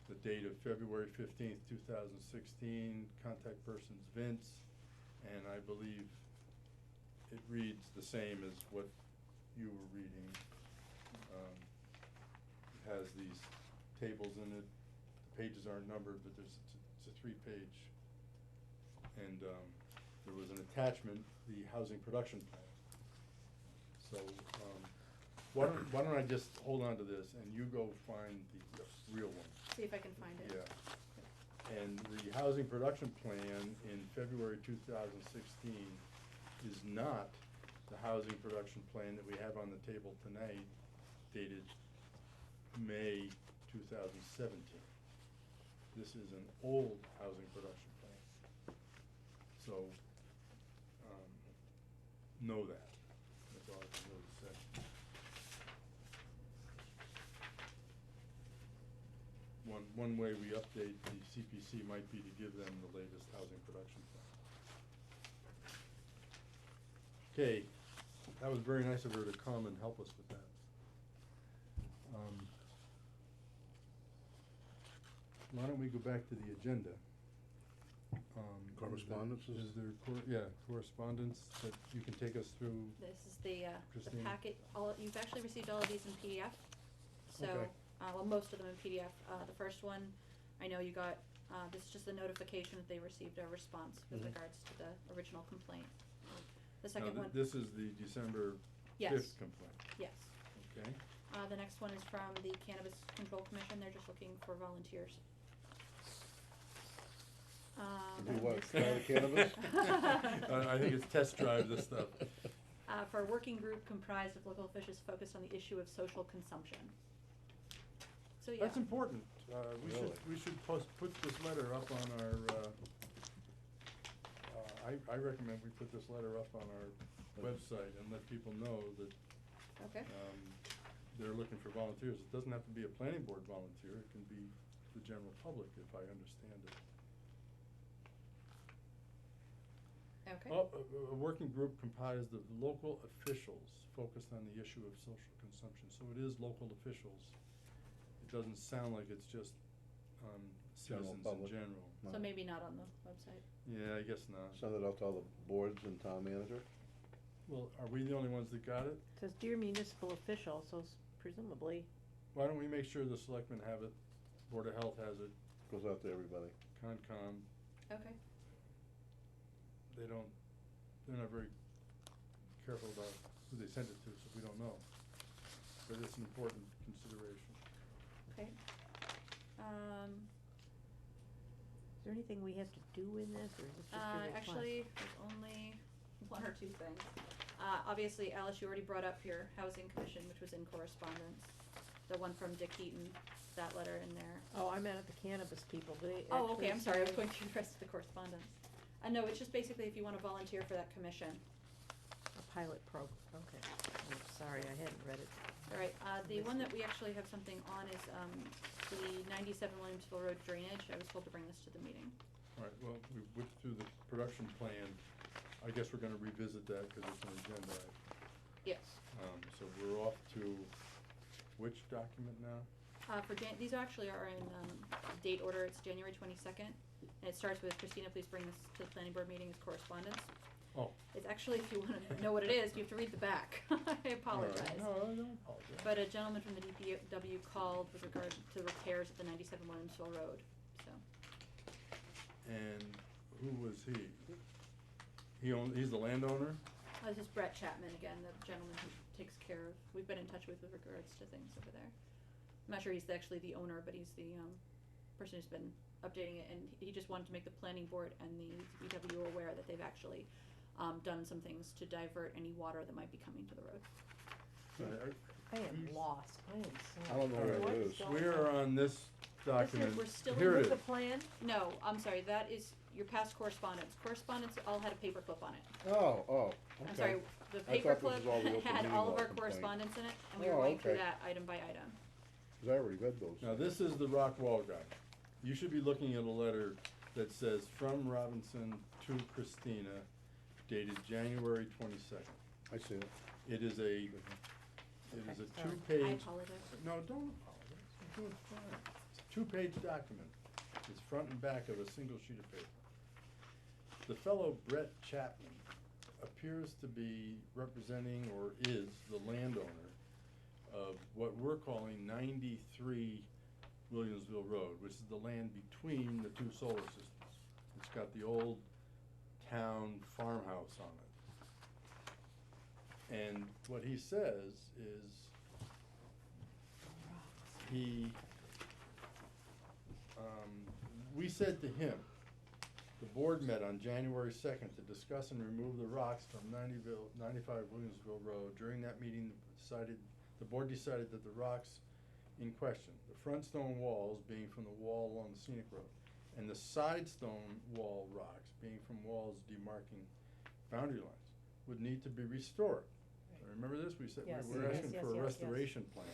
the date of February 15th, 2016, contact person's Vince, and I believe it reads the same as what you were reading. It has these tables in it, the pages aren't numbered, but it's a 3-page. And, there was an attachment, the housing production plan. So, why don't I just hold on to this and you go find the real one? See if I can find it. Yeah. And the housing production plan in February 2016 is not the housing production plan that we have on the table tonight, dated May 2017. This is an old housing production plan. So, know that. That's all I can really say. One way we update the CPC might be to give them the latest housing production plan. Okay, that was very nice of her to come and help us with that. Why don't we go back to the agenda? Correspondence Is there correspondence that you can take us through? This is the Christine? packet, you've actually received all of these in PDF. So, Okay. well, most of them in PDF. The first one, I know you got, this is just a notification that they received a response with Mhm. regards to the original complaint. The Now, second one, this is the December Yes. 5th complaint, yes. okay? The next one is from the Cannabis Control Commission, they're just looking for volunteers. To do what, try the cannabis? I think it's test drive this stuff. For a working group comprised of local officials focused on the issue of social consumption. So, yeah. That's important. Really? We should put this letter up on our, I recommend we put this letter up on our website and let people know that, Okay. they're looking for volunteers. It doesn't have to be a planning board volunteer, it can be the general public, if I understand it. Okay. A working group comprised of local officials focused on the issue of social consumption, so it is local officials. It doesn't sound like it's just, General citizens in public. general. No. So maybe not on the website. Yeah, I guess not. Send it out to all the boards and town manager. Well, are we the only ones that got it? It says dear municipal official, so presumably, Why don't we make sure the selectmen have it, Board of Health has it, Goes out to everybody. Concom, Okay. they're not very careful about who they send it to, so we don't know. But it's an important consideration. Okay. is there anything we have to do in this, or is this just a request? Actually, there's only one or two things. Obviously, Alice, you already brought up your housing commission, which was in correspondence. The one from Dick Heaton, that letter in there. Oh, I meant at the cannabis people, they Oh, okay, actually I'm sorry, I was said- going through the rest of the correspondence. No, it's just basically if you wanna volunteer for that commission. A pilot program, okay. I'm sorry, I hadn't read it. Alright, the one that we actually have something on is, the 97 Williamsville Road drainage. I was told to bring this to the meeting. All right, well, we went through the production plan. I guess we're gonna revisit that because it's an agenda item. Yes. So we're off to which document now? These actually are in, date order. It's January 22nd. And it starts with Christina, please bring this to the planning board meeting as correspondence. Oh. It's actually, if you wanna know what it is, you have to read the back. I All right. apologize. No, I don't apologize. But a gentleman from the DPW called with regard to the repairs at the 97 Williamsville Road, so. And who was he? He's the landowner? This is Brett Chapman again, the gentleman who takes care of, we've been in touch with regards to things over there. I'm not sure he's actually the owner, but he's the, person who's been updating it, and he just wanted to make the planning board and the DPW aware that they've actually, done some things to divert any water that might be coming to the road. I am lost, I am so. I don't know where What it is is. going We're on? on this document. we're still Here it With is. the plan? No, I'm sorry, that is your past correspondence. Correspondence all had a paperclip on it. Oh, okay. I'm sorry, the I thought this was all the paperclip open had meeting all of law our complaint. correspondence in it, and we were Oh, going through okay. that item by item. 'Cause I already read those. Now, this is the rock wall guy. You should be looking at a letter that says, "From Robinson to Christina," dated January 22nd. I see it. It is a Okay, sorry. I two-page. apologize. No, don't apologize. You're doing fine. It's a two-page document. It's front and back of a single sheet of paper. The fellow Brett Chapman appears to be representing, or is, the landowner of what we're calling 93 Williamsville Road, which is the land between the two solar systems. It's got the old town farmhouse on it. And what he says is, we said to him, the board met on January 2nd to discuss and remove the rocks from 95 Williamsville Road. During that meeting, the board decided that the rocks in question, the front stone walls being from the wall along the scenic road, and the side stone wall rocks being from walls demarking boundary lines, would need to be restored. So remember this? We said Yes, we're yes, asking yes, for a yes, yes. restoration plan.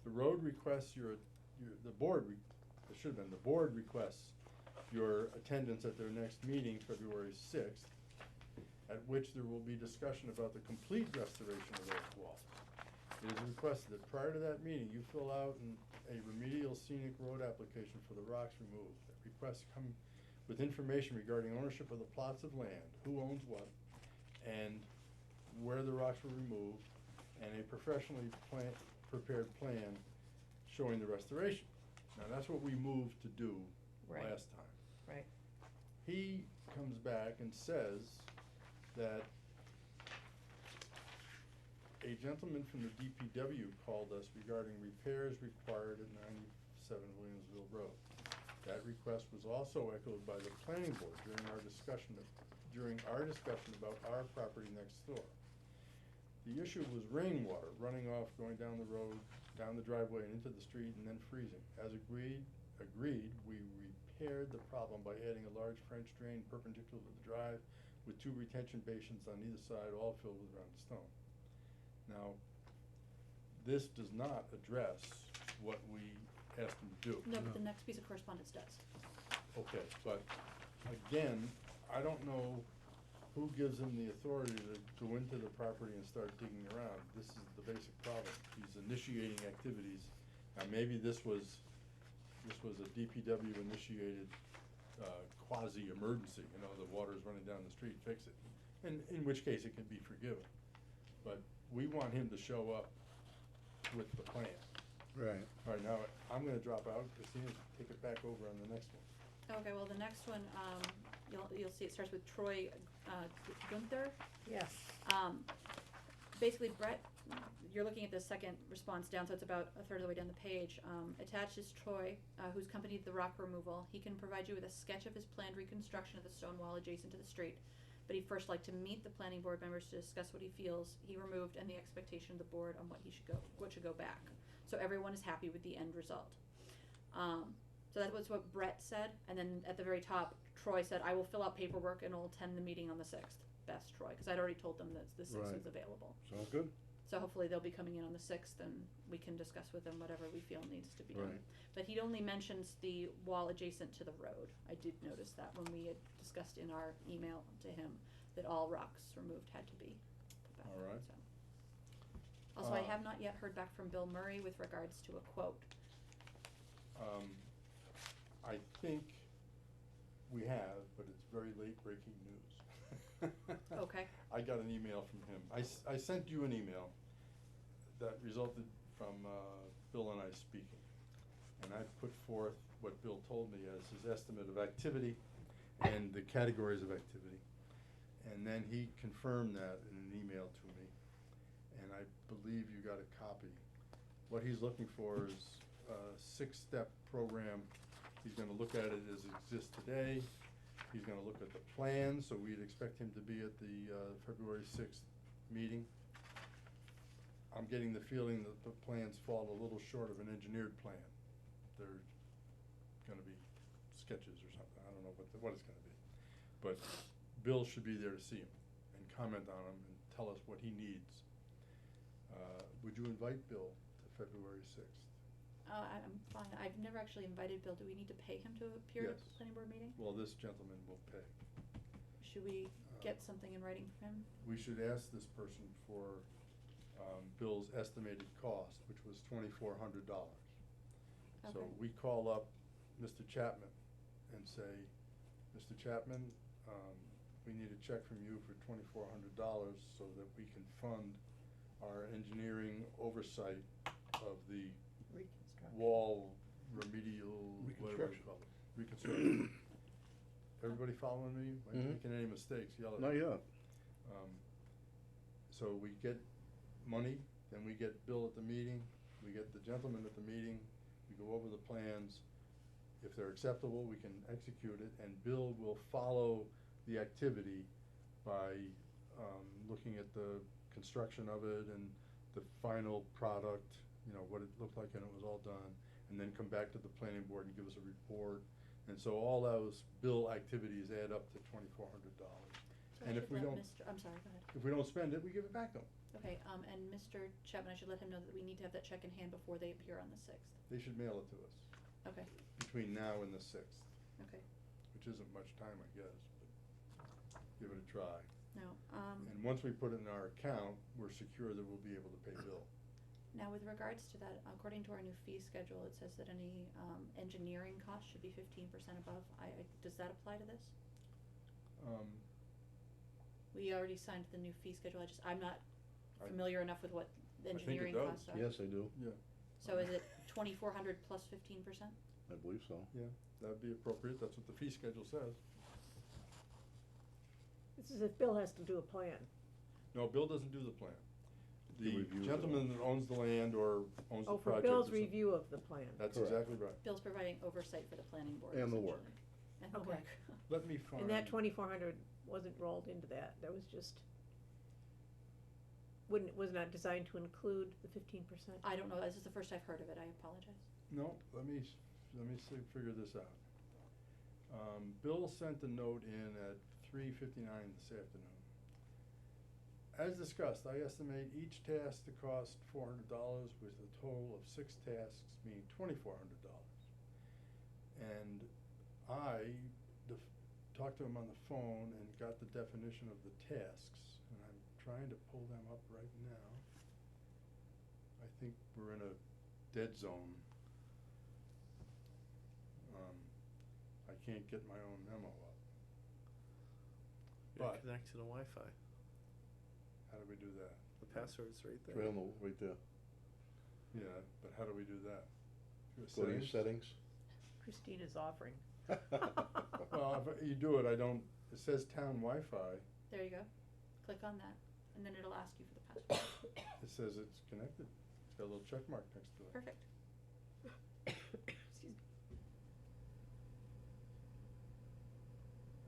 The road requests the board requests your attendance at their next meeting, February 6th, at which there will be discussion about the complete restoration of those walls. It is requested that prior to that meeting, you fill out a remedial scenic road application for the rocks removed. That request come with information regarding ownership of the plots of land, who owns what, and where the rocks were removed, and a professionally prepared plan showing the restoration. Now, that's what we moved to do Right. last time. Right. He comes back and says that a gentleman from the DPW called us regarding repairs required at 97 Williamsville Road. That request was also echoed by the planning board during our discussion about our property next door. The issue was rainwater running off, going down the road, down the driveway and into the street and then freezing. As agreed, we repaired the problem by adding a large French drain perpendicular to the drive with 2 retention basins on either side, all filled with rounded stone. Now, this does not address what we asked him to do. No, but the next piece of correspondence does. Okay, but again, I don't know who gives him the authority to go into the property and start digging around. This is the basic problem. He's initiating activities. Now, maybe this was this was a DPW initiated, quasi-emergency, you know, the water's running down the street, fix it. And in which case it can be forgiven. But we want him to show up with the plan. Right. All right, now, I'm gonna drop out, Christina, take it back over on the next one. Okay, well, the next one, you'll see it starts with Troy, Gunther. Yes. Basically, Brett, you're looking at the second response down, so it's about a third of the way down the page. Attached is Troy, who's accompanied the rock removal. He can provide you with a sketch of his planned reconstruction of the stone wall adjacent to the street. But he'd first like to meet the planning board members to discuss what he feels he removed and the expectation of the board on what should go back. So everyone is happy with the end result. So that was what Brett said, and then at the very top, Troy said, "I will fill out paperwork and will attend the meeting on the 6th." Best Troy, because I'd already told them that the 6th Right. is available. Sounds good. So hopefully they'll be coming in on the 6th, and we can discuss with them whatever we feel needs to be done. Right. But he only mentions the wall adjacent to the road. I did notice that when we had discussed in our email to him that all rocks removed had to be put back. All right. So. Also, I Uh, have not yet heard back from Bill Murray with regards to a quote. I think we have, but it's very late breaking news. Okay. I got an email from him. I sent you an email that resulted from, Bill and I speaking. And I put forth what Bill told me as his estimate of activity and the categories of activity. And then he confirmed that in an email to me, and I believe you got a copy. What he's looking for is a 6-step program. He's gonna look at it as it exists today. He's gonna look at the plan, so we'd expect him to be at the, February 6th meeting. I'm getting the feeling that the plans fall a little short of an engineered plan. They're gonna be sketches or something, I don't know what it's gonna be. But Bill should be there to see him and comment on him and tell us what he needs. Would you invite Bill to February 6th? I'm fine. I've never actually invited Bill. Do we need to pay him to appear at the Yes. planning board meeting? Well, this gentleman will pay. Should we get something in writing from him? We should ask this person for, Bill's estimated cost, which was $2,400. So Okay. we call up Mr. Chapman and say, Mr. Chapman, we need a check from you for $2,400 so that we can fund our engineering oversight of the wall remedial, whatever we Reconstruction. call it, reconstruction. Everybody following me? If I'm Mhm. making any mistakes, yell at Not me. yet. So we get money, then we get Bill at the meeting, we get the gentleman at the meeting, we go over the plans. If they're acceptable, we can execute it, and Bill will follow the activity by, looking at the construction of it and the final product, you know, what it looked like and it was all done, and then come back to the planning board and give us a report. And so all those Bill activities add up to $2,400. So I And if should we let don't, I'm sorry, go ahead. if we don't spend it, we give it back to them. Okay, and Mr. Chapman, I should let him know that we need to have that check in hand before they appear on the 6th. They should mail it to us Okay, between now and the 6th, okay. which isn't much time, I guess, but give it a try. Now, And once we put it in our account, we're secure that we'll be able to pay Bill. now with regards to that, according to our new fee schedule, it says that any, engineering costs should be 15% above. Does that apply to this? We already signed the new fee schedule. I'm not I- familiar enough with what the I think it engineering does. costs are. Yes, I do. Yeah, So is it 2,400 plus 15%? I believe so. yeah, that'd be appropriate, that's what the fee schedule says. This is if Bill has to do a plan. No, Bill doesn't do the plan. He The reviews it. gentleman that owns the land or owns the Oh, for project. Bill's or something. review of the plan. That's Correct. exactly right. Bill's providing oversight for the planning board. And the work. essentially. And the Okay. work. Let me find. And that 2,400 wasn't rolled into that, that was just, was not designed to include the 15%? I don't know, this is the first I've heard of it, I apologize. No, let me figure this out. Bill sent a note in at 3:59 this afternoon. As discussed, I estimate each task to cost $400 with a total of 6 tasks, meaning $2,400. And I talked to him on the phone and got the definition of the tasks, and I'm trying to pull them up right now. I think we're in a dead zone. can't get my own memo up. You're But- connect to the Wi-Fi. How do we do that? The password's right It's there. right on the, right there. Yeah, but how do we do that? Go to your settings. Christina's offering. Well, if you do it, I don't, it says town Wi-Fi, There you go. Click on that, and then it'll ask you for the password. it says it's connected. It's got a little check mark next to it. Perfect. Excuse me.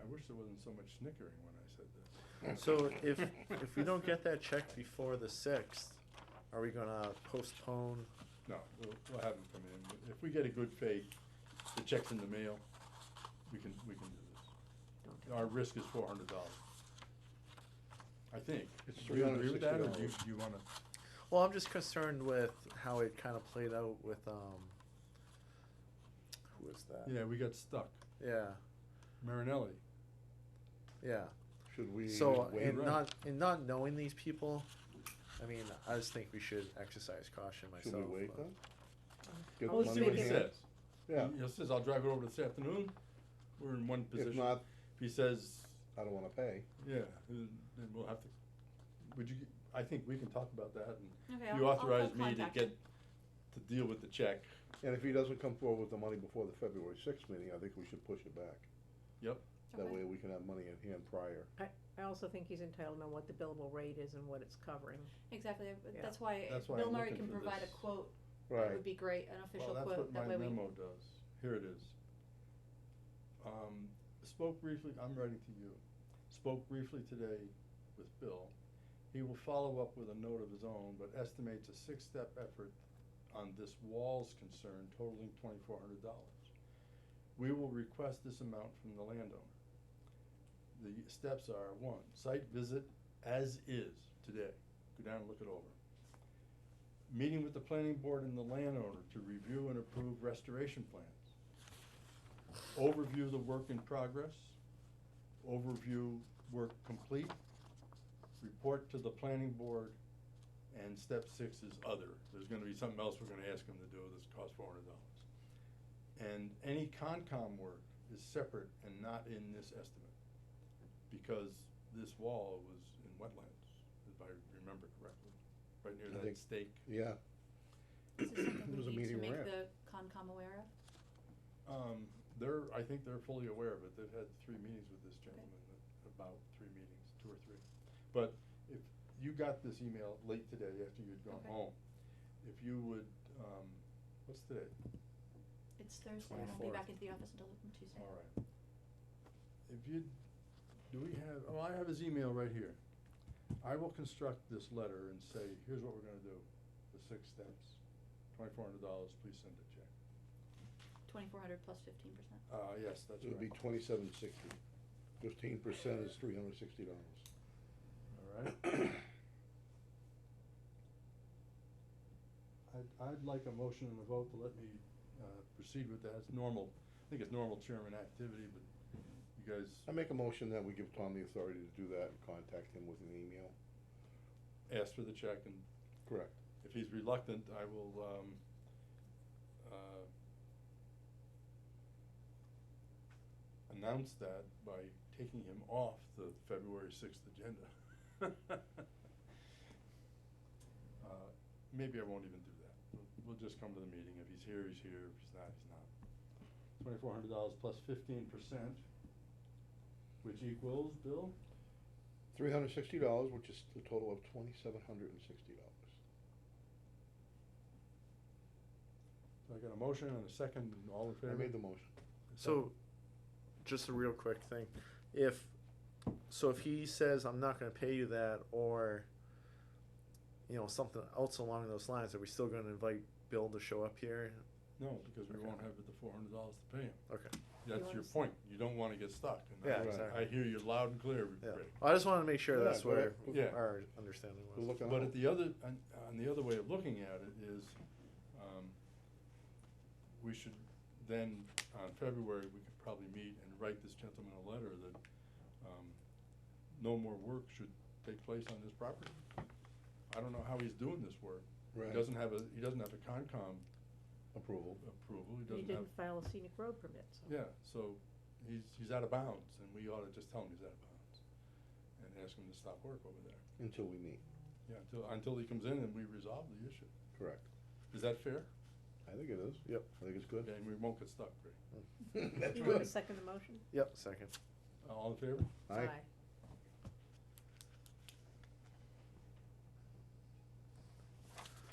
I wish there wasn't so much snickering when I said this. So if we don't get that check before the 6th, are we gonna postpone? No, we'll have them come in. If we get a good fake, the check's in the mail, we can do this. Our risk is $400. I think. It's Do you agree with that, or do $360. you wanna? Well, I'm just concerned with how it kind of played out with, who was that? Yeah, we got stuck. Yeah, Marinelli. yeah. Should we So, wait? in not knowing these people, I mean, I just think we should exercise caution Should myself. we wait but- then? Get Oh, the See money what in he hand? says. Yeah, He says, I'll drive it over this afternoon. We're in one position. if not, If he says, I don't wanna pay. yeah, then we'll have to, would you, I think we can talk about that, and Okay, you I'll authorize me to contact get, him. to deal with the check. And if he doesn't come forward with the money before the February 6th meeting, I think we should push it back. Yep. That Okay. way we can have money in hand prior. I also think he's entitled to know what the billable rate is and what it's covering. Exactly, Yeah. that's why That's why Bill I'm Murray looking can for provide a this. quote. That Right. would be great, an official Well, quote, that way that's what we. my memo does. Here it is. Spoke briefly, I'm writing to you. Spoke briefly today with Bill. He will follow up with a note of his own, but estimates a 6-step effort on this wall's concern totaling $2,400. We will request this amount from the landowner. The steps are: 1, site visit as is today. Go down and look it over. Meeting with the planning board and the landowner to review and approve restoration plans. Overview the work in progress. Overview work complete. Report to the planning board. And step 6 is other. There's gonna be something else we're gonna ask them to do that's cost $400. And any Concom work is separate and not in this estimate, because this wall was in wetlands, if I remember correctly, right near I that think- stake. Yeah, Is this something It was a we need to meeting make we're the Concom aware of? I think they're fully aware of it. They've had 3 meetings with this gentleman, about 3 meetings, 2 or 3. But if you got this email late today after you'd gone Okay. home, if you would, what's today? It's Thursday, I won't be 24th. back into the office until Tuesday. All right. If you, do we have, oh, I have his email right here. I will construct this letter and say, here's what we're gonna do, the 6 steps, $2,400, please send a check. 2,400 plus 15%. Yes, that's it would be right. $2,760. 15% is $360. All right. I'd like a motion and a vote to let me, proceed with that. It's normal, I think it's normal chairman activity, but you guys, I make a motion that we give Tom the authority to do that and contact him with an email. ask for the check, and Correct. if he's reluctant, I will, announce that by taking him off the February 6th agenda. Maybe I won't even do that. We'll just come to the meeting. If he's here, he's here. If he's not, he's not. $2,400 plus 15%, which equals, Bill? $360, which is a total of $2,760. So I got a motion and a second, and all in favor? I made the motion. So, just a real quick thing, if he says, I'm not gonna pay you that, or, you know, something else along those lines, are we still gonna invite Bill to show up here? No, because we Okay. won't have the $400 to pay him. Okay. That's your wanna point. You don't wanna get stuck. And Yeah, I- exactly. I hear you loud and clear, Yeah, Rick. I just wanna make sure Yeah, that's go where ahead. Yeah. our understanding We're was. looking But out. at the other, on the other way of looking at it is, we should then, on February, we could probably meet and write this gentleman a letter that, no more work should take place on this property. I don't know how he's doing this work. Right. He doesn't have a Concom Approval. approval, he He doesn't have. didn't file a scenic road permit, so. Yeah, so he's out of bounds, and we ought to just tell him he's out of bounds, and ask him to stop work over there. Until we meet, Yeah, until he comes in and we resolve the issue. correct. Is that fair? I think it is, yep, I think it's good. Okay, and we won't get stuck, Greg. That's You wanna good. second the motion? Yep, second. All in favor? Aye.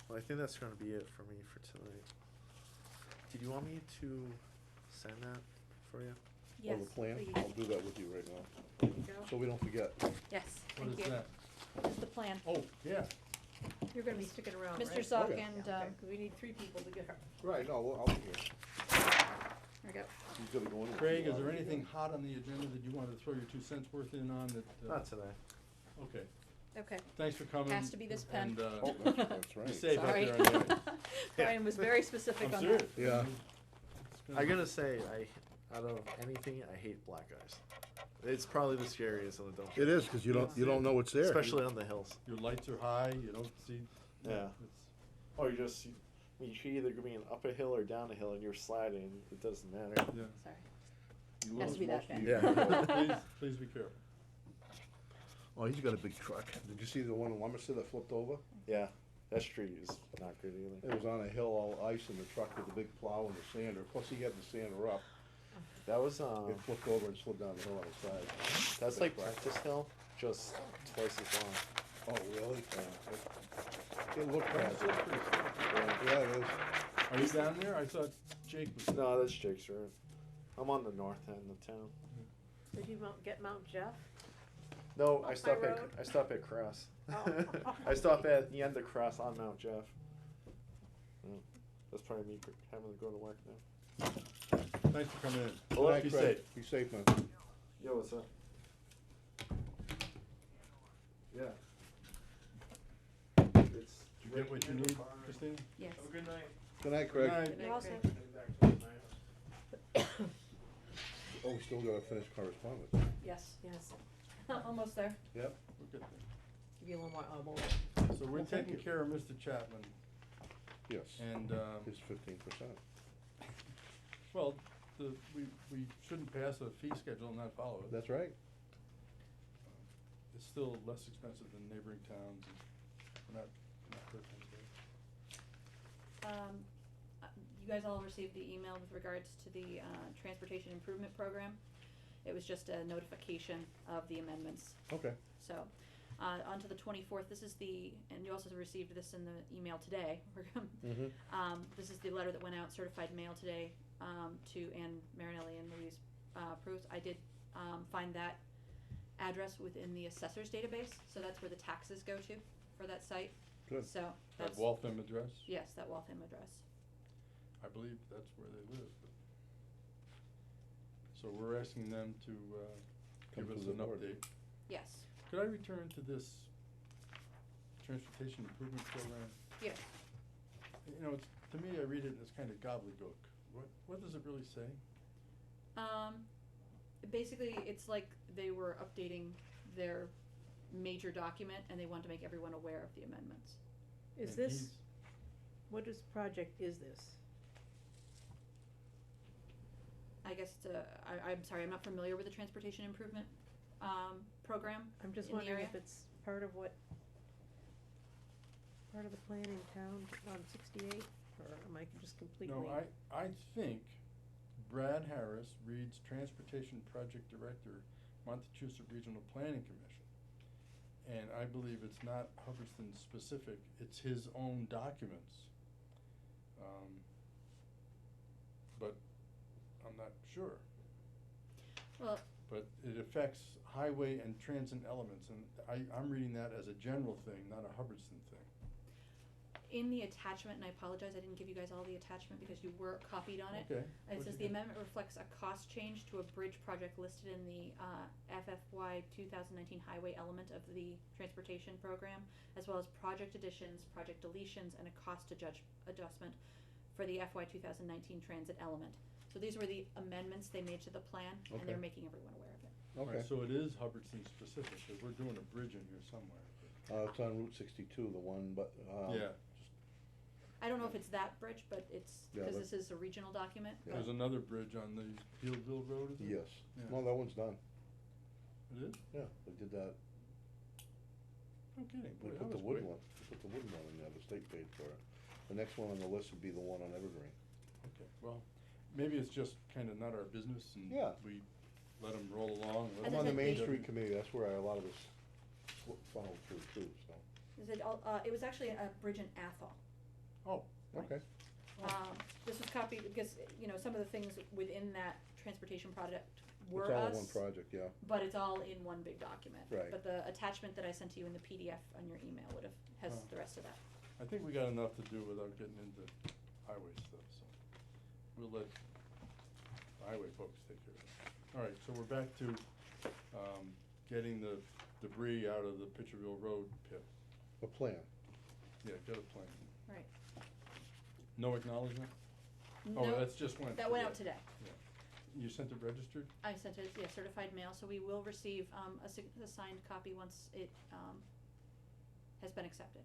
Well, I think that's gonna be it for me for tonight. Did you want me to send that for you? Oh, Yes, the plan, please. I'll do that with you right now, There you go. so we don't forget. Yes, What thank is you. that? This is the plan. Oh, yeah, You're gonna be sticking around, right? Mr. Zoc Okay. and, Yeah, okay, 'cause we need 3 people to get her. Right, no, well, I'll be here. there we go. He's gonna go in. with Craig, you, is there I'll be anything here. hot on the agenda that you wanted to throw your 2 cents worth in on that? Not today. Okay, Okay, thanks for coming. has to be this pen. And, Oh, that's be right. safe out Sorry. there on the ice. Brian was very specific I'm on serious. that. Yeah. It's been- I gotta say, out of anything, I hate black ice. It's probably the scariest on the dump. It is, 'cause you don't know what's there. Especially on the hills. Your lights are high, you don't see. Yeah. It's, Or you just, you should either be up a hill or down a hill and you're sliding, it doesn't matter. yeah. Sorry. You Has lose to be that most of bad. your Yeah. control. Please be careful. Oh, he's got a big truck. Did you see the one in Lummester that flipped over? Yeah, that street is not good either. It was on a hill, all ice in the truck with the big plow and the sander, plus he had the sander up. That was, It flipped over and slid down the hill on its side. that's Big like truck. Practice Hill, just twice as long. Oh, really? Yeah. It looked bad. Practice Hill's pretty steep. Yeah, it is. Are you down there? I thought Jake was. No, that's Jake's Road. I'm on the north end of town. Did you get Mount Jeff? No, Off I stop my at road? I stop at Cross. Oh. I stop at the end of Cross on Mount Jeff. Yeah. That's probably me having to go to work now. Thanks for coming in. Well, Good be night, Craig. safe. Be safe, man. Yo, what's up? Yeah. It's Did you get what you need, Christina? Yes. Have a good night. Good night, Craig. Good night. Good You're night, all Craig. set. Oh, we still gotta finish correspondence. Yes, Yes, almost there. Yep. We're good there. give you a little more, moment. So we're Well, thank taking you. care of Mr. Chapman, Yes. and, His 15%. well, we shouldn't pass a fee schedule and not follow it. That's right. It's still less expensive than neighboring towns, and we're not hurting anybody. You guys all received the email with regards to the, transportation improvement program. It was just a notification of the amendments. Okay. So, on to the 24th, this is the, and you also received this in the email today. Mhm. This is the letter that went out, certified mail today, to Ann Marinelli and Louise, Pruse. I did, find that address within the assessor's database, so that's where the taxes go to for that site. Good. So, That that's, Waltham address? yes, that Waltham address. I believe that's where they live, but. So we're asking them to, give Come us to an the board. update. Yes, Could I return to this transportation improvement program? yes. You know, it's, to me, I read it and it's kind of gobbledygook. What does it really say? Basically, it's like they were updating their major document and they wanted to make everyone aware of the amendments. Is And this, he's- what is project is this? I guess it's I'm sorry, I'm not familiar with the transportation improvement, program I'm just in the wondering area. if it's part of what, part of the plan in town on 68, or am I just completely? No, I think Brad Harris reads Transportation Project Director, Montechusett Regional Planning Commission. And I believe it's not Hubbardston specific, it's his own documents. But I'm not sure. Well, But it affects highway and transit elements, and I'm reading that as a general thing, not a Hubbardston thing. in the attachment, and I apologize, I didn't give you guys all the attachment because you were copied on it. Okay. It what'd says you the get? amendment reflects a cost change to a bridge project listed in the, FFY 2019 highway element of the transportation program, as well as project additions, project deletions, and a cost adjustment for the FY 2019 transit element. So these were the amendments they made to the plan, and they're Okay. making everyone aware of it. Okay. Right, so it is Hubbardston specific, cause we're doing a bridge in here somewhere. It's on Route 62, the one, but, Yeah, I don't know if it's that bridge, but it's, Yeah, because that- this is a regional document. Yeah. There's another bridge on the Fieldville Road, is it? Yes, Yeah. well, that one's done, It is? yeah, they did that, No kidding, they boy, that put the was wooden quick. one, they put the wooden one in there, the state paid for it. The next one on the list would be the one on Evergreen. Okay, well, maybe it's just kinda not our business and Yeah. we let them roll along. let As I'm I on the said, Main the- Street Committee, that's where a lot of this funneled through too, so, Is it all, it was actually a bridge in Athol. Oh, okay. This was copied because, you know, some of the things within that transportation project were It's all us. in one project, yeah. But it's all in one big document. Right. But the attachment that I sent to you in the PDF on your email has Oh. the rest of that. I think we got enough to do without getting into highway stuff, so we'll let the highway folks take care of it. Alright, so we're back to, getting the debris out of the Pitcherville Road pit. A plan. Yeah, get a plan. Right. No acknowledgement? Oh, No, that's just went. that went out today. You sent it registered? I sent it, yeah, certified mail, so we will receive, a signed copy once it, has been accepted.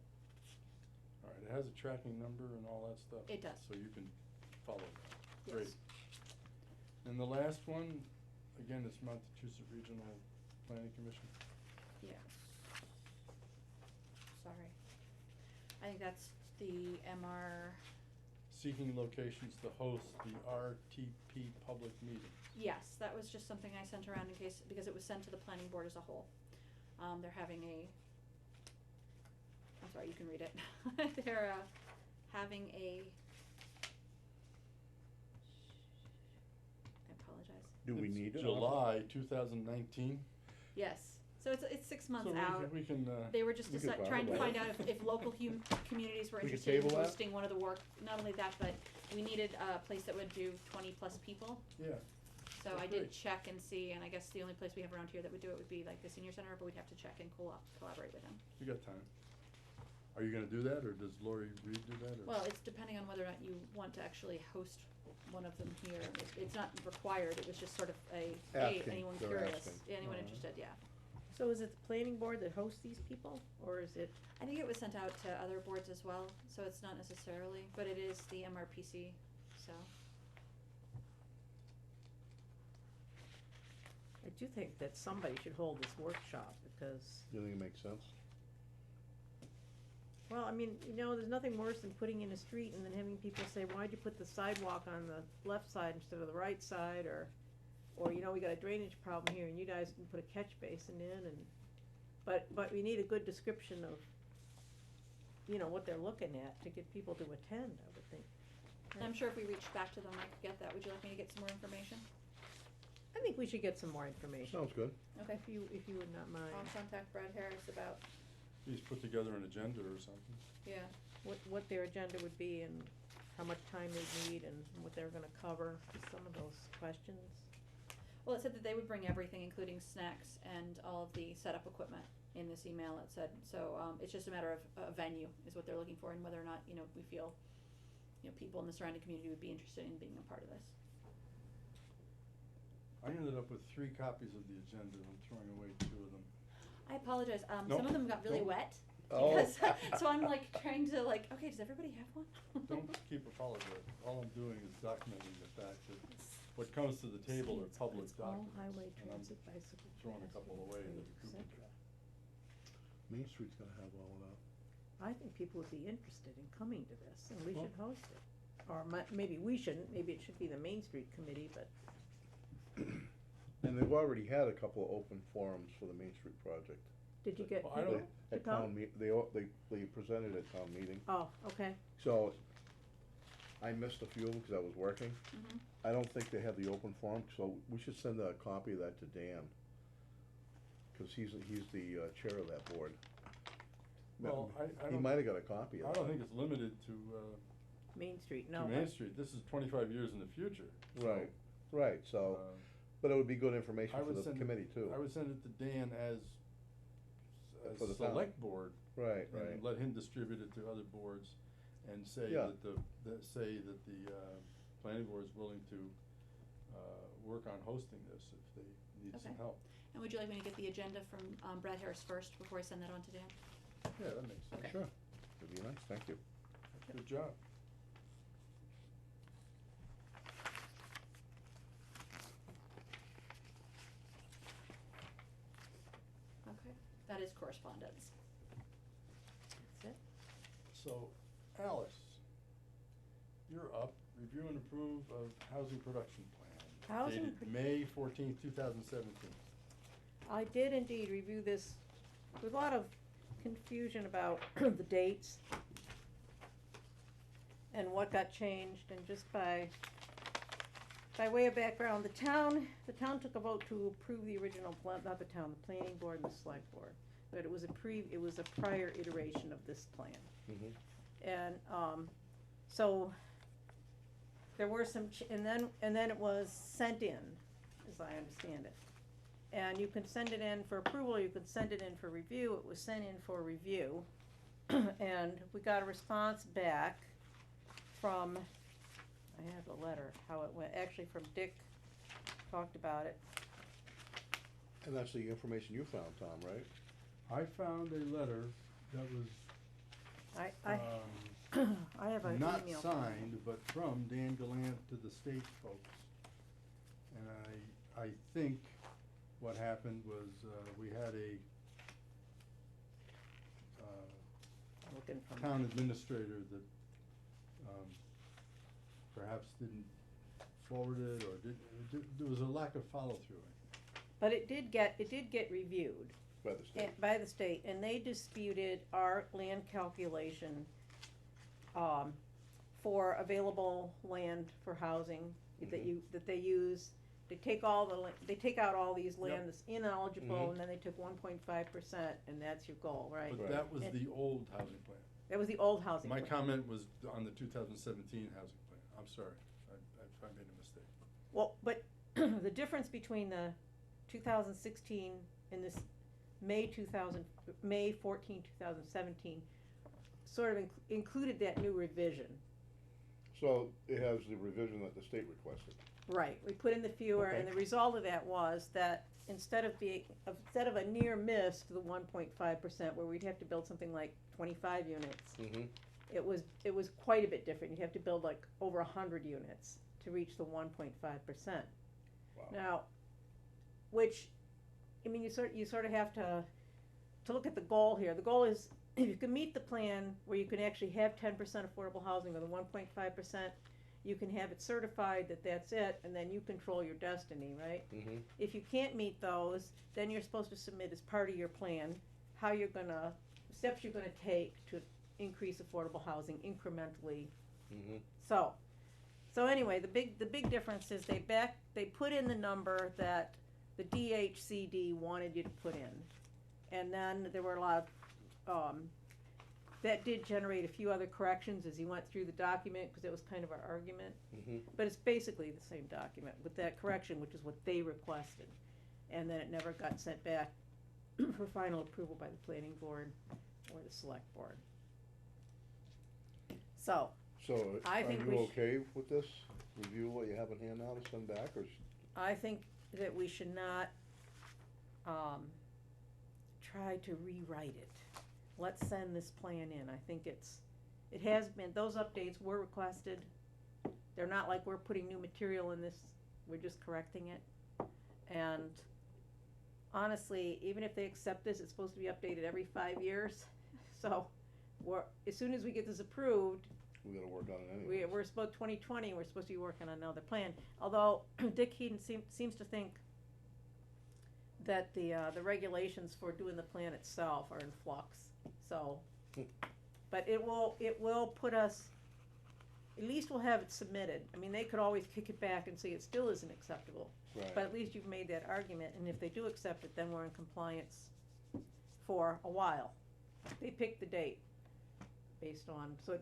Alright, it has a tracking number and all that stuff? It does. So you can follow that. Yes. Great. And the last one, again, it's Montechusett Regional Planning Commission. Yeah. Sorry. I think that's the MR, Seeking locations to host the RTP public meeting. yes, that was just something I sent around in case, because it was sent to the planning board as a whole. They're having I'm sorry, you can read it. They're, having I apologize. Do we It's need it? July 2019. Yes, so it's 6 months So out. we can, They were just We could trying to talk find about out if local communities were We could interested in table that? hosting one of the work, not only that, but we needed a place that would do 20+ people. yeah, So That's I did great. check and see, and I guess the only place we have around here that would do it would be like the senior center, but we'd have to check and collaborate with them. we got time. Are you gonna do that, or does Lori Reed do that, or? Well, it's depending on whether or not you want to actually host one of them here. It's not required, it was just sort of hey, Asking, anyone they're curious? asking. Yeah, anyone Alright. interested, yeah. So is it the planning board that hosts these people, or is it, I think it was sent out to other boards as well, so it's not necessarily, but it is the MRPC, so. I do think that somebody should hold this workshop, because, You think it makes sense? well, I mean, you know, there's nothing worse than putting in a street and then having people say, why'd you put the sidewalk on the left side instead of the right side, or, you know, we got a drainage problem here and you guys can put a catch basin in and, but we need a good description of, you know, what they're looking at to get people to attend, I would think. I'm sure if we reached back to them, I could get that. Would you like me to get some more information? I think we should get some more information, Sounds good. Okay. if you would not mind. I'll contact Brad Harris about, Please put together an agenda or something. yeah. What their agenda would be and how much time they need and what they're gonna cover, some of those questions. Well, it said that they would bring everything, including snacks and all of the setup equipment in this email, it said. So, it's just a matter of a venue is what they're looking for and whether or not, you know, we feel, you know, people in the surrounding community would be interested in being a part of this. I ended up with 3 copies of the agenda, I'm throwing away 2 of them. I apologize, Nope, some of them got really nope. wet. Oh. Because, so I'm like trying to like, okay, does everybody have one? Don't keep apologizing, all I'm doing is documenting the fact that what comes to the table are public documents. All highway and I'm transit, bicycle. throwing a couple away that are transit, et duplicate. cetera. Main Street's gonna have all of that. I think people would be interested in coming to this, and we Well- should host it. Or maybe we shouldn't, maybe it should be the Main Street Committee, but, And they've already had a couple of open forums for the Main Street project. did you get Well, I people don't- to At come? town they presented at town meeting, Oh, okay, so I missed a few of them because I was working. Mhm. I don't think they have the open forum, so we should send a copy of that to Dan. Cause he's the chair of that board. Well, I He don't, might have got a copy of I that. don't think it's limited to Main Street, no. Main Street, this is 25 years in the future. so, Right, so, uh, but it would be good information I for would the send it- committee too. I would send it to Dan as For the town. select board, Right, and right. let him distribute it to other boards, and say Yeah. that the planning board is willing to, work on hosting this if they need some Okay. help. And would you like me to get the agenda from, Brad Harris first before I send that on to Dan? Yeah, that makes sense. Okay. Sure, that'd be nice, thank you. Good job. Okay, that is correspondence. That's it. So, Alice, you're up. Review and approve of housing production plan. Housing Dated pro- May 14th, 2017. I did indeed review this with a lot of confusion about the dates and what got changed, and just by way of background, the town took a vote to approve the original plan, not the town, the planning board and the select board, but it was a prior iteration of this plan. Mhm. And, so, there were some, and then it was sent in, as I understand it. And you can send it in for approval, or you could send it in for review. It was sent in for review. And we got a response back from, I have the letter, how it went, actually from Dick, talked about it. And that's the information you found, Tom, right? I found a letter that was I have an not email. from him. signed, but from Dan Gallant to the state folks. And I think what happened was, we had a, Looking from. town administrator that, perhaps didn't forward it, or there was a lack of follow-through, I think. But it did get reviewed. By the state. By the state, and they disputed our land calculation, for available land for housing that they use. They take they take out all these land Yep. that's ineligible, Mhm. and then they took 1.5%, and that's your goal, right? But Right. that was And- the old housing plan. That was the old housing. My plan. comment was on the 2017 housing plan. I'm sorry, I made a mistake. Well, but the difference between the 2016 and this May 14, 2017, sort of included that new revision. So it has the revision that the state requested. Right, we put in the fewer, and Okay. the result of that was that instead of a near miss to the 1.5%, where we'd have to build something like 25 units, Mm-hmm. it was quite a bit different. You'd have to build like over 100 units to reach the 1.5%. Wow. Now, which, I mean, you sort of have to look at the goal here. The goal is, if you can meet the plan where you can actually have 10% affordable housing, or the 1.5%, you can have it certified that that's it, and then you control your destiny, right? Mm-hmm. If you can't meet those, then you're supposed to submit as part of your plan how you're gonna, steps you're gonna take to increase affordable housing incrementally. Mm-hmm. So anyway, the big difference is they put in the number that the DHCD wanted you to put in. And then there were a lot of, that did generate a few other corrections as he went through the document, cause it was kind of our argument. Mm-hmm. But it's basically the same document with that correction, which is what they requested. And then it never got sent back for final approval by the planning board or the select board. So, So I are think you we okay with this? Review what you have in hand now to send back, or? I think that we should not, try to rewrite it. Let's send this plan in. I think it has been, those updates were requested. They're not like we're putting new material in this, we're just correcting it. And honestly, even if they accept this, it's supposed to be updated every 5 years. So, as soon as we get this approved, We gotta work on it anyway. we're supposed, 2020, we're supposed to be working on another plan. Although Dick Heaton seems to think that the regulations for doing the plan itself are in flux, so. But it will put us, at least we'll have it submitted. I mean, they could always kick it back and say it still isn't acceptable. Right. But at least you've made that argument, and if they do accept it, then we're in compliance for a while. They picked the date based on, so they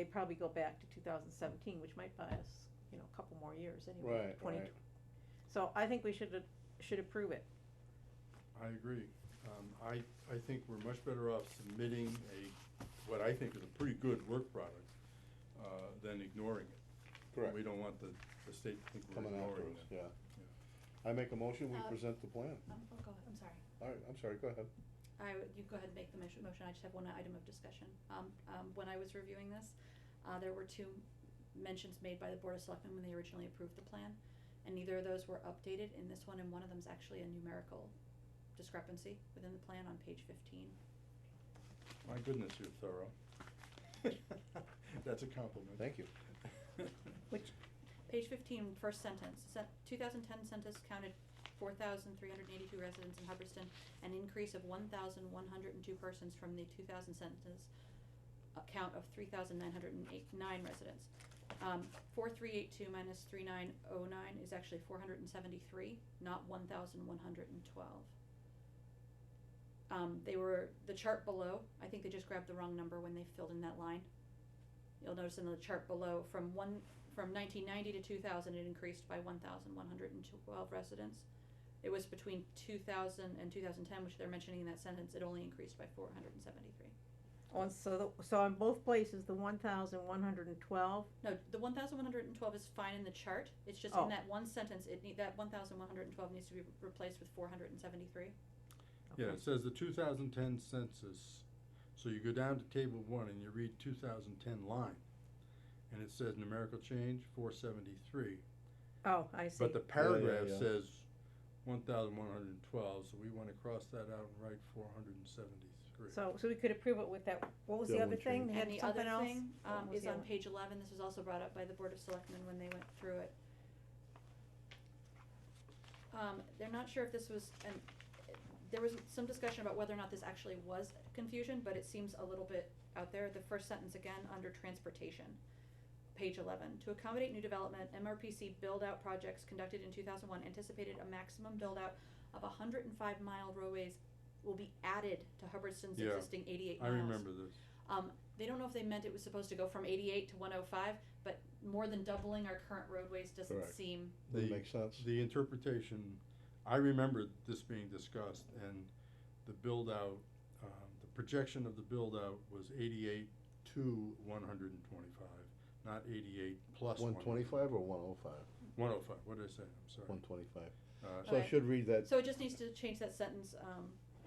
probably go back to 2017, which might buy us, a couple more years anyway. Right, 20 right. So I think we should approve it. I agree. I think we're much better off submitting what I think is a pretty good work product, than ignoring it. Correct. We don't want the state to think we're Coming after ignoring us, it. yeah. I make a motion, we present the plan. Oh, go ahead, I'm sorry. All right, I'm sorry, go ahead. You go ahead and make the motion, I just have one item of discussion. When I was reviewing this, There were two mentions made by the Board of Selectmen when they originally approved the plan, and neither of those were updated in this one, and one of them is actually a numerical discrepancy within the plan on page 15. My goodness, you're thorough. That's a compliment. Thank you. Which, Page 15, first sentence, 2010 census counted 4,382 residents in Hubbardston, an increase of 1,102 persons from the 2000 census count of 3,909 residents. 4382 minus 3909 is actually 473, not 1,112. The chart below, I think they just grabbed the wrong number when they filled in that line. You'll notice in the chart below, from 1990 to 2000, it increased by 1,112 residents. It was between 2000 and 2010, which they're mentioning in that sentence, it only increased by 473. so on both places, the 1,112, No, the 1,112 is fine in the chart, it's just Oh. in that one sentence, that 1,112 needs to be replaced with 473. Yeah, it says the 2010 census, so you go down to table 1 and you read 2010 line, and it says numerical change 473. oh, I see. But the paragraph yeah. says 1,112, so we wanna cross that out and write 473. So we could approve it with that, what was the That other one thing, they And had the something other else? thing, What was is the on other? page 11, this was also brought up by the Board of Selectmen when they went through it. They're not sure if this was, and there was some discussion about whether or not this actually was confusion, but it seems a little bit out there. The first sentence again, under transportation, page 11. To accommodate new development, MRPC build-out projects conducted in 2001 anticipated a maximum build-out of 105-mile roadways will be added to Hubbardston's Yeah, existing 88 I miles. remember this. They don't know if they meant it was supposed to go from 88 to 105, but more than doubling our current roadways doesn't Correct. seem, That The- makes sense. The interpretation, I remember this being discussed, and the build-out, the projection of the build-out was 88 to 125, not 88 plus 125 or 105? 105, what did I say? I'm sorry. 125. Uh, So I Okay. should read that, so it just needs to change that sentence,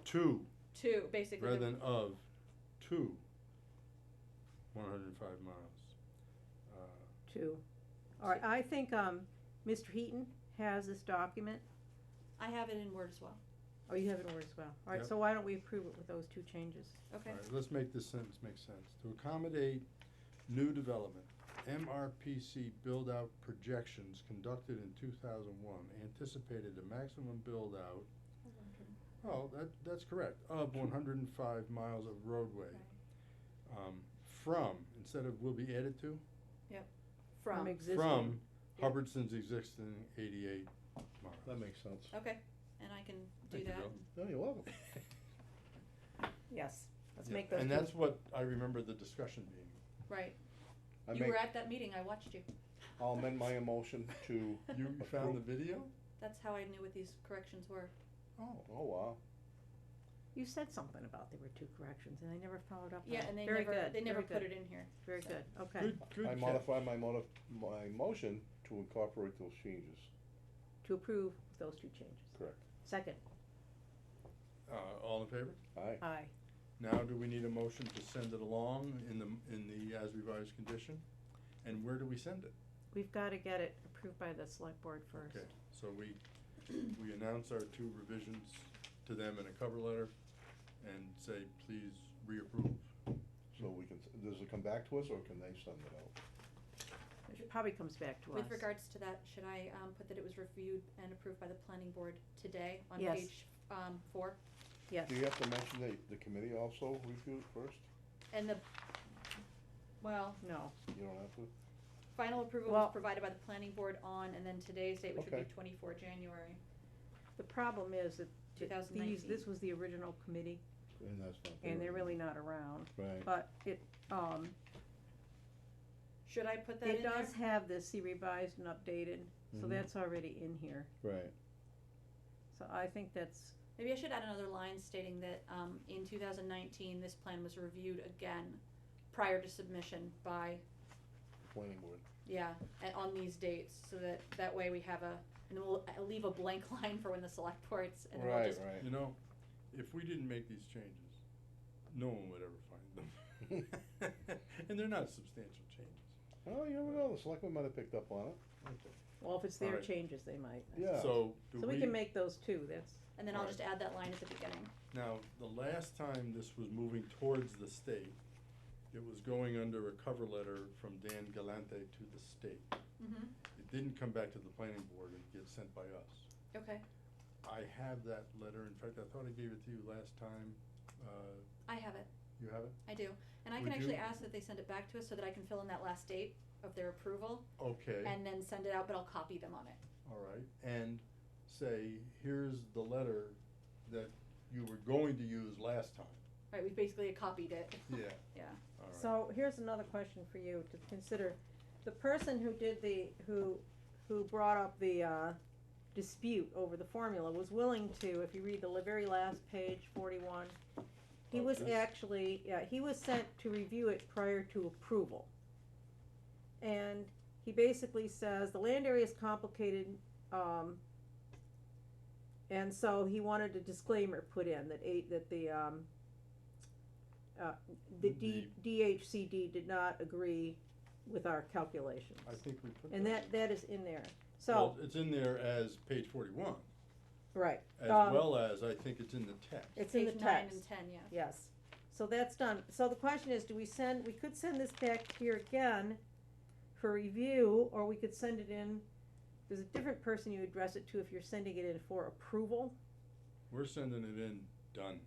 to, to, basically. rather the- than of, to 105 miles. Two. All right, I think, Mr. Heaton has this document, I have it in Word as well. oh, you have it in Word as well. All right, Yep. so why don't we approve it with those two changes? Okay. All right, let's make this sentence make sense. To accommodate new development, MRPC build-out projections conducted in 2001 anticipated a maximum build-out, oh, that's correct, of 105 miles of roadway. From, instead of will be added to, From, existing. from Yep. Hubbardston's existing 88 miles. that makes sense. okay, and I can do Thank you, that. Bill. No, you're welcome. Yes, let's Yeah, make those two. and that's what I remember the discussion being. Right, I you make, were at that meeting, I watched you. I'll amend my motion to, You found the video? That's how I knew what these corrections were. Oh. oh, wow. You said something about there were two corrections, and I never followed up on Yeah, it. and they Very never, good, they never very put good, it in here. Very so. good, okay. Good I catch. modify my motion to incorporate those changes. To approve those two changes. Correct. Second, All in favor? Aye. aye. Now, do we need a motion to send it along in the as revised condition? And where do we send it? We've gotta get it approved by the select board first. Okay, so we announce our two revisions to them in a cover letter and say, please reapprove. So we can, does it come back to us or can they send it out? It probably comes back to us. With regards to that, should I, put that it was reviewed and approved by the planning board today on Yes. page, 4? Yes, Do you have to mention that the committee also reviewed first? And well, no, You don't have to? final approval Well- was provided by the planning board on, and then today's date, which would Okay. be 24 January. the problem is that 2019. this was the original committee, And that's not. and they're there really anymore. not around. Right. But it, Should I put that in it there? does have the see revised and updated, so Mhm. that's already in here. Right. So I think that's, Maybe I should add another line stating that, in 2019, this plan was reviewed again prior to submission by, Planning board. and on these dates, so that way we have and we'll leave a blank line for when the select boards, and then we'll Right, just, right. You know, if we didn't make these changes, no one would ever find them. And they're not substantial changes. Oh, you never know, the selectmen might have picked up on it. Well, if it's their Alright. changes, they might. Yeah. So, do So we can make those too, that's, And then I'll Alright. just add that line at the beginning. Now, the last time this was moving towards the state, it was going under a cover letter from Dan Galante to the state. Mm-hmm, It didn't come back to the planning board and get sent by us. okay, I have that letter, in fact, I thought I gave it to you last time, I have it, you have it? I do. And I can Would actually you- ask that they send it back to us so that I can fill in that last date of their approval Okay, and then send it out, but I'll copy them on it. all right, and say, here's the letter that you were going to use last time. Right, we basically copied it. Yeah. Yeah. All right. so here's another question for you to consider. The person who did who brought up the, dispute over the formula was willing to, if you read the very last page, 41, he Of was this? actually, he was sent to review it prior to approval. And he basically says, the land area is complicated, and so he wanted a disclaimer put in that DHCD did not agree with our calculations. I think we put And that. that is in there, Well, so, it's in there as page 41, right. as um, well as I think it's in the text. It's in the Page 9 text. and 10, yeah. Yes, so that's done. So the question is, we could send this back here again for review, or we could send it in, there's a different person you address it to if you're sending it in for approval. We're sending it in, done.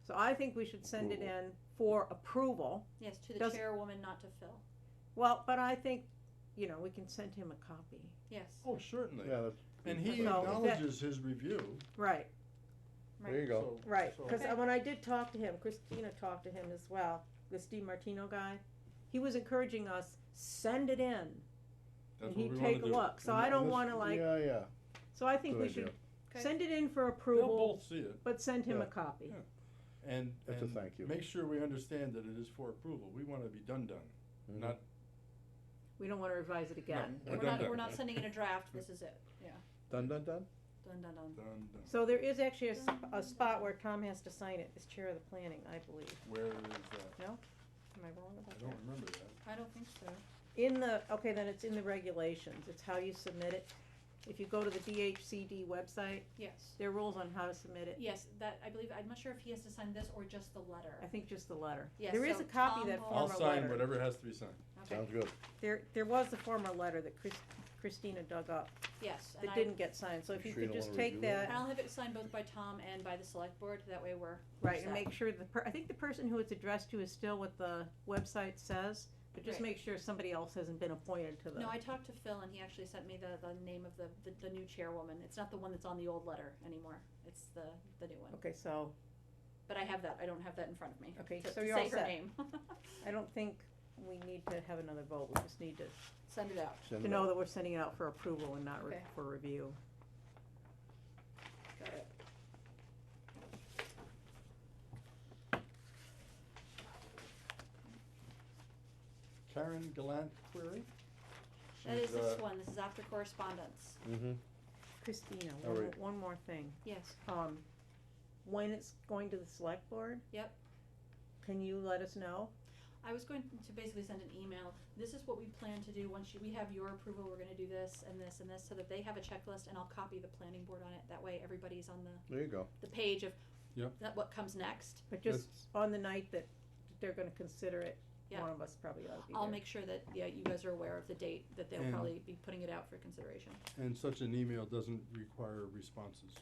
So I think we should send it Approval. in for approval. Yes, to the Does- chairwoman, not to Phil. Well, but I think, we can send him a copy. Yes, Oh, certainly. Yeah, that's. And he So, acknowledges his review, Right, There you go. so. right, so- cause when I did talk to him, Christina talked to him as well, the Steve Martino guy, he was encouraging us, send it in, That's and what he'd we wanna take a do. look, so And I don't this- wanna like, Yeah, yeah. so I think Good we idea. should Okay. send it in for They'll approval, both see it, but send him a Yeah. copy. Yeah. and That's a thank you. make sure we understand that it is for approval. We wanna be done, Mhm. not, We don't wanna revise it again. No. we're done, not, done. we're not sending in a draft, this is it, yeah, Done. done, done. done. So there is actually a spot where Tom has to sign it as chair of the planning, I believe. Where is that? No? Am I wrong I about don't that? remember that. I don't think so. Okay, then it's in the regulations, it's how you submit it. If you go to the DHCD website, Yes, there are rules on how to submit it. yes, that, I believe, I'm not sure if he has to sign this or just the letter. I think just the letter. Yes, There is so a copy of Tom that will- I'll former letter. sign whatever has to be signed. Okay, Sounds good. There was a former letter that Christina dug up yes, and that I, didn't get signed, so if you Sure you could don't just wanna take review that? that, and I'll have it signed both by Tom and by the select board, that way we're right, set. and make sure I think the person who it's addressed to is still what the website says, but just Right. make sure somebody else hasn't been appointed to the. No, I talked to Phil and he actually sent me the name of the new chairwoman. It's not the one that's on the old letter anymore. It's the new one. Okay, so, But I have that. I don't have that in front of me. Okay, to, so to you're say all her set. name. I don't think we need to have another vote, we just need to Send it out. Send to it know out. that we're sending it out for approval and not Okay. for review. Got it. Karen Gallant query? That is She's, this one. This is after correspondence. Mm-hmm. Christina, All right. one more thing, Yes. when it's going to the select board? Yep. Can you let us know? I was going to basically send an email. This is what we plan to do once we have your approval. We're going to do this and this and this, so that they have a checklist, and I'll copy the planning board on it. That way, everybody's on There you go. the page of Yep. what comes next. But just on the night that they're gonna consider it, Yeah. one of us probably ought to be there. I'll make sure that you guys are aware of the date that they'll And- probably be putting it out for consideration. And such an email doesn't require responses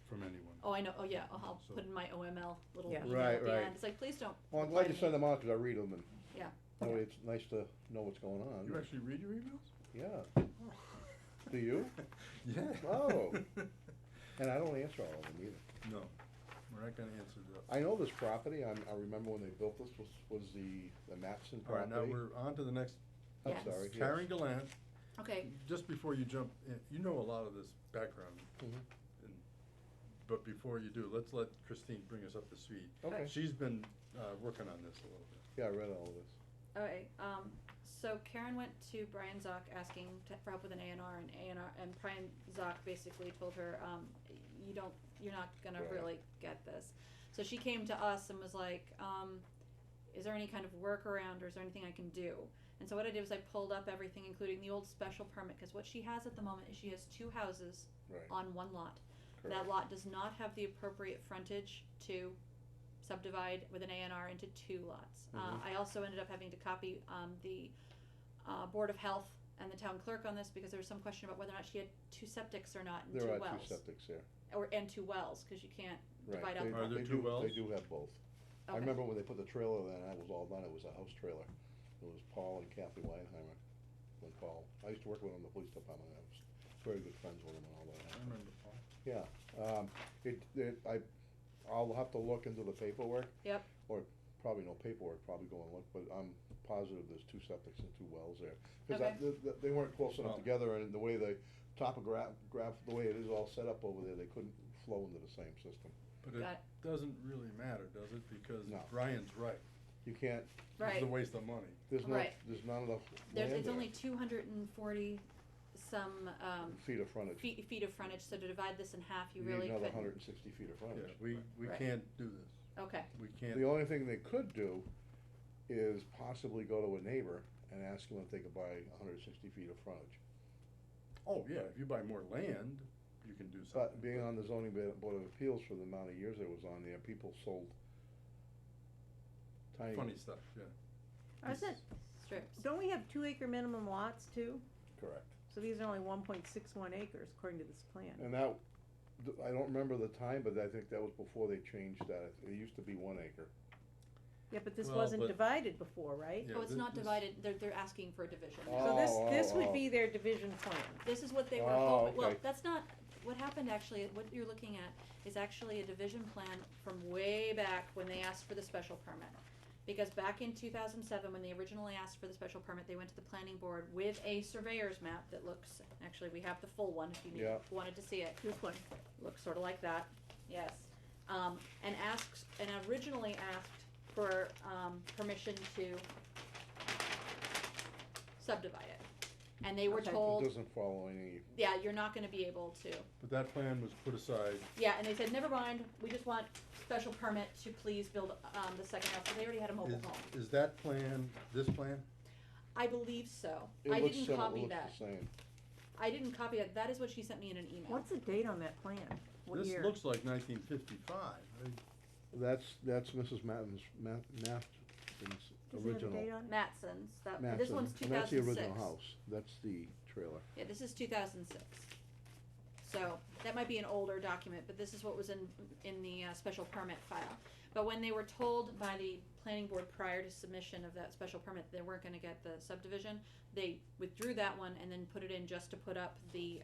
from anyone. Oh, I know. Oh, yeah. I'll So- put in my OML little Yeah. email Right, at the right. end. It's like, please don't. Well, I'm reply glad you to send me. them out, cause I read them and. Yeah. That way it's nice to know what's going on. You actually read your emails? Yeah. Do you? Yeah. Oh. And I don't answer all of them either. No, we're not gonna answer that. I know this property, I remember when they built this was the Matson All right, property. now we're on to the next. I'm Yes. sorry, yes. Karen Gallant, Okay. just before you jump in, you know a lot of this background, Mhm. and, but before you do, let's let Christine bring us up to speed. Okay, She's been, working on this a little bit. yeah, I read all of this. Okay. So Karen went to Brian Zock asking for help with an A&R, and Brian Zock basically told her, you're not gonna Right. really get this. So she came to us and was like, is there any kind of workaround or is there anything I can do? And so what I did was I pulled up everything, including the old special permit, because what she has at the moment is she has 2 houses Right, on one lot. correct. That lot does not have the appropriate frontage to subdivide with an A&R into 2 lots. Mhm. I also ended up having to copy the Board of Health and the town clerk on this because there was some question about whether or not she had 2 septics or not and 2 There are wells. 2 septics there. And 2 wells, because you can't divide Right, up. they, Are there they 2 do, wells? they do have both. I Okay. remember when they put the trailer in, that was all done, it was a house trailer. It was Paul and Kathy Weinheimer, when Paul, I used to work with him in the police department, I was very good friends with him and all I that. remember Paul. Yeah, I'll have to look into the paperwork. Yep. Or probably no paperwork, probably go and look, but I'm positive there's 2 septics and 2 wells there. Cause Okay. they weren't close enough Oh. together, and the way the topograph, the way it is all set up over there, they couldn't flow into the same system. But it Got doesn't really matter, does it? Because No. Brian's right. You can't, Right. It's a waste of money. there's no, Right. there's none of the There's, land it's there. only 240 some Feet of frontage. feet of frontage, so to divide this in half, you You really need another couldn't. 160 feet of Yeah, frontage. we Right. can't do this. Okay, We can't. The only thing they could do is possibly go to a neighbor and ask him if they could buy 160 feet of frontage. Oh, yeah, if you buy more land, you can do something. But being on the zoning board of appeals for the amount of years I was on there, people sold tiny. Funny stuff, yeah. I said, strips. don't we have 2-acre minimum lots too? Correct. So these are only 1.61 acres according to this plan. And that, I don't remember the time, but I think that was before they changed that. It used to be 1 acre. Yeah, but this Well, wasn't but- divided before, right? Yeah, Oh, it's this- not this- divided, they're asking for a division. So this Oh, would oh. be their division plan. This is what they were Oh, hoping, well, okay. that's not, what happened actually, what you're looking at is actually a division plan from way back when they asked for the special permit. Because back in 2007, when they originally asked for the special permit, they went to the planning board with a surveyor's map that looks, actually, we have the full one if you Yeah. wanted to see it. This one. Looks sort of like that, yes. And originally asked for, permission to subdivide it. And they were Okay. It It told, doesn't follow any, yeah, you're not gonna be able to. But that plan was put aside. Yeah, and they said, never mind, we just want special permit to please build, the second house, so they already had a mobile home. Is that plan, this plan? I believe so. it I looks didn't similar, copy it looks that. the same. I didn't copy that, that is what she sent me in an email. What's the date on that plan? What This year? looks like 1955. That's Mrs. Matten's, Matten's Does it have a original. date on it? Matson's, this Matson, one's 2006. and that's the original house. That's the trailer. Yeah, this is 2006. So, that might be an older document, but this is what was in the, special permit file. But when they were told by the planning board prior to submission of that special permit, they weren't gonna get the subdivision, they withdrew that one and then put it in just to put up the,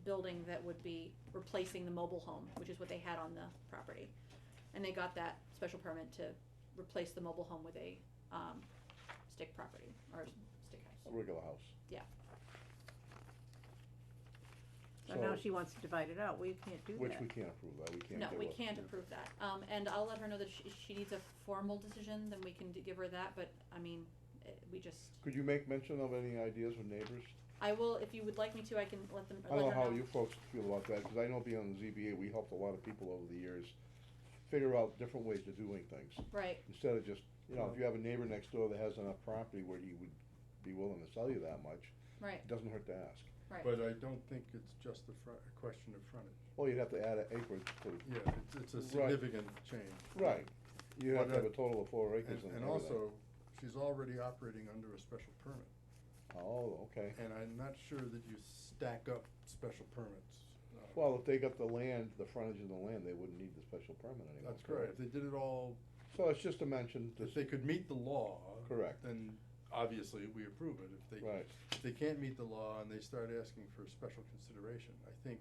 building that would be replacing the mobile home, which is what they had on the property. And they got that special permit to replace the mobile home with a, stick property, or stick A house. regular house. So now she wants to divide it out. We can't do that. Which we can't approve that. We can't No, give we a- can't approve that, and I'll let her know that she needs a formal decision, then we can give her that, but, I mean, we just, Could you make mention of any ideas with neighbors? I will, if you would like me to, I can let them, I let don't her know know. how you folks feel about that, because I know being on the ZBA, we helped a lot of people over the years figure out different ways of doing things. Right, Instead of just, you know, if you have a neighbor next door that has enough property where he would be willing to sell you that much, right, it doesn't hurt to ask. right, But I don't think it's just a question of frontage. Well, you'd have to add an acreage to, Yeah, it's a Right. significant change. right, you have to But, have a total of 4 acres And, and and everything. also, she's already operating under a special permit. Oh, okay. And I'm not sure that you stack up special permits. Well, if they got the land, the frontage of the land, they wouldn't need the special permit anymore. That's correct. If they did it all, So it's just a mention, if just, they could meet the law. Correct. Then obviously we approve it. right, If they can't meet the law and they start asking for special consideration, I think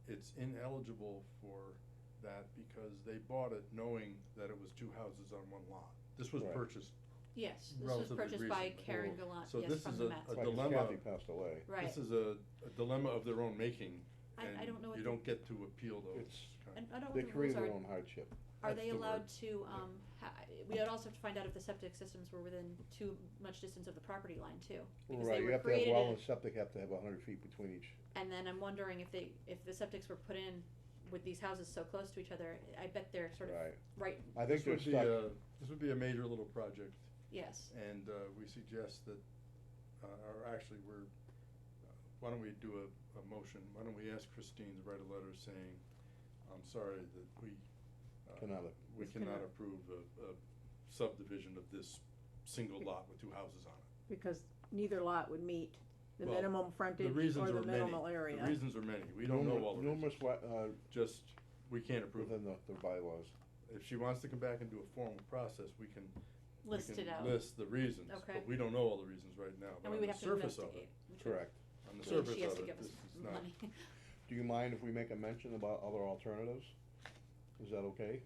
it's ineligible for that because they bought it knowing that it was 2 houses on 1 lot. This was Right. purchased, yes, this was relatively purchased by recently. Karen Gallant, So yes, this from is the a Mats. right, 'cause dilemma. Kathy passed away. Right, This is a dilemma of their own making. I and don't know what you the- don't get to appeal those. It's- and I don't know They what the create rules their are, own hardship. are That's they the allowed word. to, we would also have to find out if the septic systems were within too much distance of the property line too. Because they Right, you were have to have created well in- and septic have to have 100 feet between each. And then I'm wondering if the septics were put in with these houses so close to each other, I bet they're sort of Right. right, I think they're This would stuck. be this would be a major little project, yes. and, we suggest that, or actually, why don't we do a motion? Why don't we ask Christine to write a letter saying, I'm sorry that we Cannot- we This cannot cannot- approve a subdivision of this single lot with 2 houses on it. Because neither lot would meet the Well, minimum The frontage reasons or the are many. minimal area. The reasons are many. We don't know all the reasons. Numerous, Just, we can't approve it. within the bylaws. If she wants to come back and do a formal process, we can List it out. list the reasons, Okay. but we don't know all the reasons right now. But And we on would the have to surface of investigate. it, which would Correct. on the mean surface she has of to it, give us this is not. money. Do you mind if we make a mention about other alternatives? Is that okay?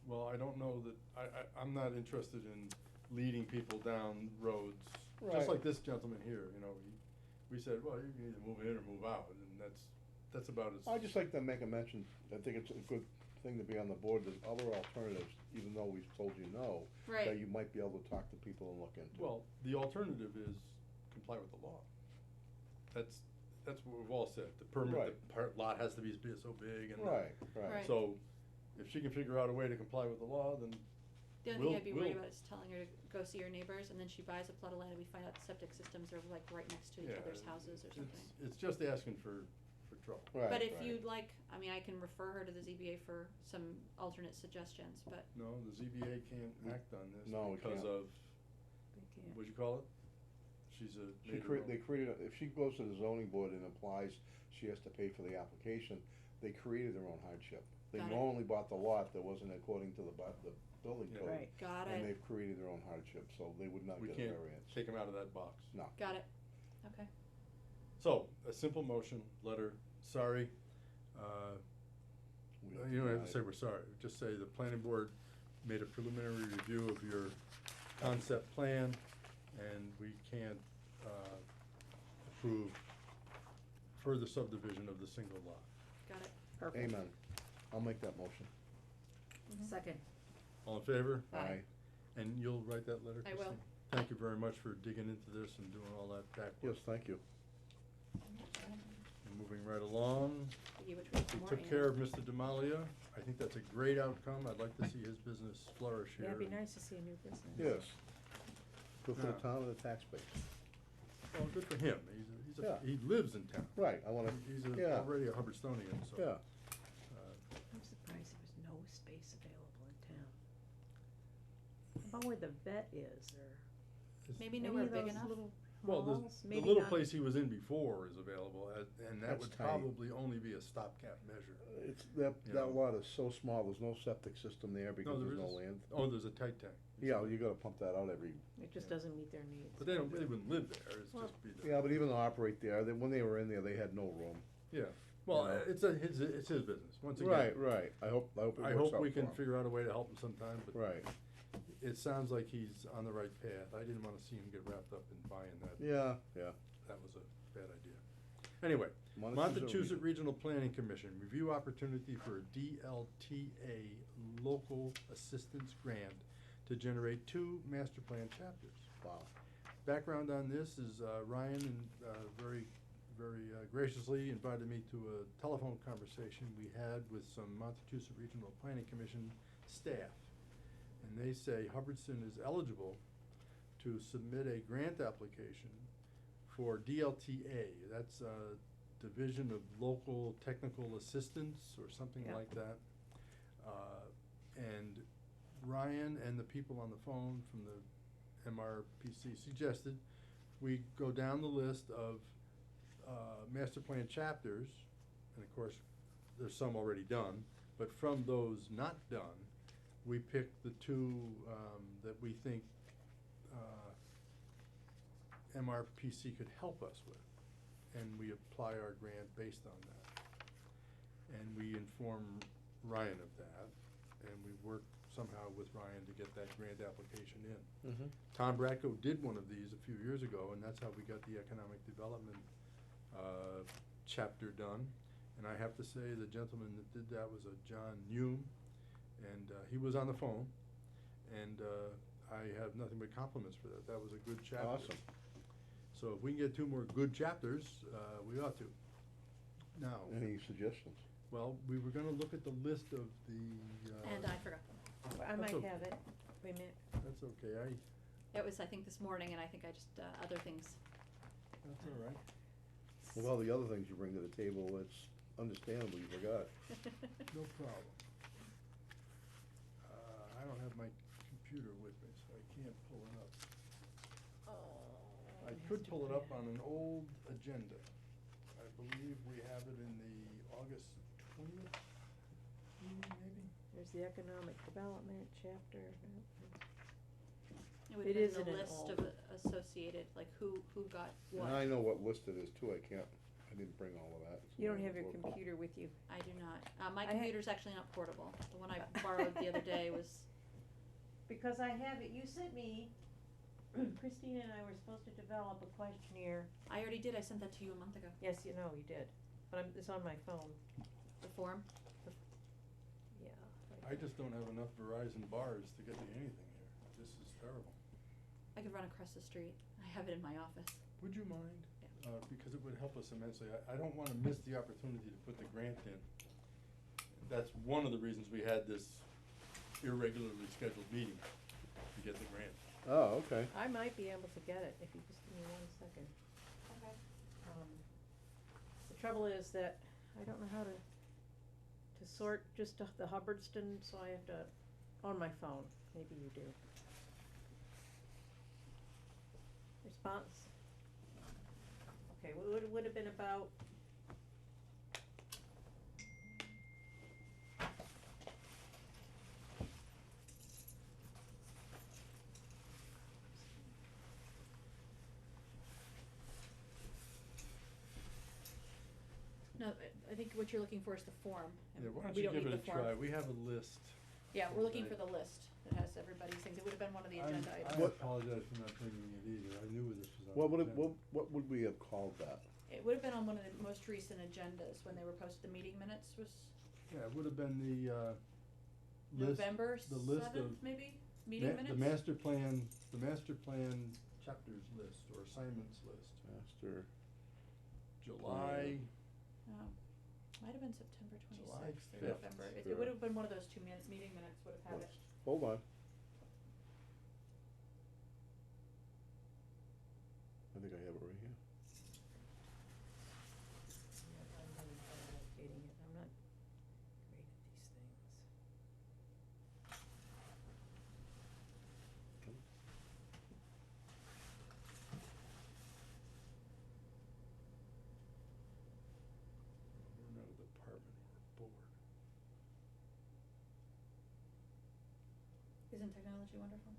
Well, I don't know that, I'm not interested in leading people down roads, Right. just like this gentleman here, you know, we said, well, you can either move in or move out, and that's about as. I'd just like to make a mention, I think it's a good thing to be on the board, there's other alternatives, even though we've told you no, that Right. you might be able to talk to people and look into. Well, the alternative is comply with the law. That's what we've all said, the permit, Right. the lot has to be so big and. Right, right. Right. So, if she can figure out a way to comply with the law, then The only thing We'll- I'd be worried we'll- about is telling her to go see her neighbors, and then she buys a plot of land and we find out the septic systems are like right next to each Yeah, other's houses or something. It's just asking for trouble. Right, But if right. you'd like, I mean, I can refer her to the ZBA for some alternate suggestions, but, No, the ZBA can't act on this No, we because can't. of, They can't. what'd you call it? She's a She major they created, if she goes to the zoning board and applies, she has to pay for the application, they created their own hardship. They Got it. normally bought the lot that wasn't according to the building Yeah. code. Right. got And it, they've created their own hardship, so they would not We get a can't variance. take them out of that box. No. got it, okay. So, a simple motion, letter, sorry, We you don't have to deny say it. we're sorry, just say the planning board made a preliminary review of your concept plan, and we can't, approve further subdivision of the single lot. Got it. Perfect. Amen. I'll make that motion. Second. All in favor? Aye. And you'll write that letter, I Christine? will. Thank you very much for digging into this and doing all that back work. Yes, thank you. And moving right along, Figure which one's we more took care of Mr. Demalia. I think that's a great outcome. I'd like to see his business flourish here. Yeah, it'd be nice to see a new business. Yes. Good for the Yeah. town and the tax base. Well, good for him. Yeah. He lives in town. Right, I wanna, He's yeah. already a Hubbardston-ian, so. Yeah. I'm surprised there was no space available in town. How about where the vet is, or It's- Maybe any nowhere of big those enough? little Well, malls? the Maybe little not. place he was in before is available, and that That's would tiny. probably only be a stopgap measure. It's, that You that know. lot is so small, there's no septic system there because there there's no is. land. Oh, there's a tight tank. Yeah, you gotta pump that out every, It just Yeah. doesn't meet their needs. But they wouldn't live there, it's Well- just be the. yeah, but even to operate there, when they were in there, they had no room. Yeah, well, You know. it's his business, once again. Right, I hope it works out I hope we for can him. figure out a way to help him sometime, but. Right, It sounds like he's on the right path. I didn't wanna see him get wrapped up in buying that. yeah. That was a bad idea. Anyway, Montezut Regional Planning Commission, review opportunity for a DLTA local assistance grant to generate 2 master plan chapters. Wow, Background on this is Ryan very graciously invited me to a telephone conversation we had with some Montezut Regional Planning Commission staff. And they say Hubbardston is eligible to submit a grant application for DLTA. That's Division of Local Technical Assistance or something Yeah. like that. And Ryan and the people on the phone from the MRPC suggested we go down the list of master plan chapters, and of course, there's some already done, but from those not done, we pick the 2 that we think MRPC could help us with, and we apply our grant based on that. And we inform Ryan of that, and we work somehow with Ryan to get that grant application in. Mhm. Tom Bratko did one of these a few years ago, and that's how we got the economic development chapter done. And I have to say, the gentleman that did that was a John Hume, and he was on the phone, and I have nothing but compliments for that. That was a good chapter. Awesome. So if we can get 2 more good chapters, we ought to. Now, Any suggestions? Well, we were gonna look at the list of the, And I forgot them. I might okay. have it, wait a minute. That's okay, It was, I think, this morning, and I think I just, other things. that's all right. With all the other things you bring to the table, it's understandable you forgot. No problem. I don't have my computer with me, so I can't pull it up. I could pull it up on an old agenda. I believe we have it in the August 20th meeting, maybe? There's the economic development chapter. It would It have is been in the an list old- of associated, like who got what. And I know what list it is too, I didn't bring all of that. so You don't I have your looked. computer with you. I do not. My I ha- computer's actually not portable. The one I borrowed the other day was, Because I have it, you sent me, Christina and I were supposed to develop a questionnaire. I already did, I sent that to you a month ago. Yes, you know, you did, but it's on my phone, The form. yeah. I just don't have enough Verizon bars to get me anything here. This is terrible. I could run across the street. I have it in my office. Would you mind? Yeah. Because it would help us immensely. I don't wanna miss the opportunity to put the grant in. That's one of the reasons we had this irregularly scheduled meeting, to get the grant. Oh, okay. I might be able to get it if you just give me 1 second. Okay. The trouble is that I don't know how to sort just the Hubbardston, so I have to, on my phone, maybe you do. Response. Okay, what it would have been about. No, I think what you're looking for is the form. and Yeah, why don't we you don't give need it a the form. try? We have a list. Yeah, we're looking for Okay. the list that has everybody's things. It would have been one of the agenda I items. What- apologize for not bringing it either. I knew this was on What the would it, agenda. what would we have called that? It would have been on one of the most recent agendas when they were posted. The meeting minutes was Yeah, it would have been the, list. November the list seventh, of maybe? Meeting minutes? The master plan chapters list or assignments list. Master, July, Oh, might have been September July twenty-sixth or 5th, November. It sure. would have been one of those meeting minutes would have had it. hold on. I think I have it right here. I'm having trouble locating it, I'm not great at these things. we're not a department or a board. Isn't technology wonderful?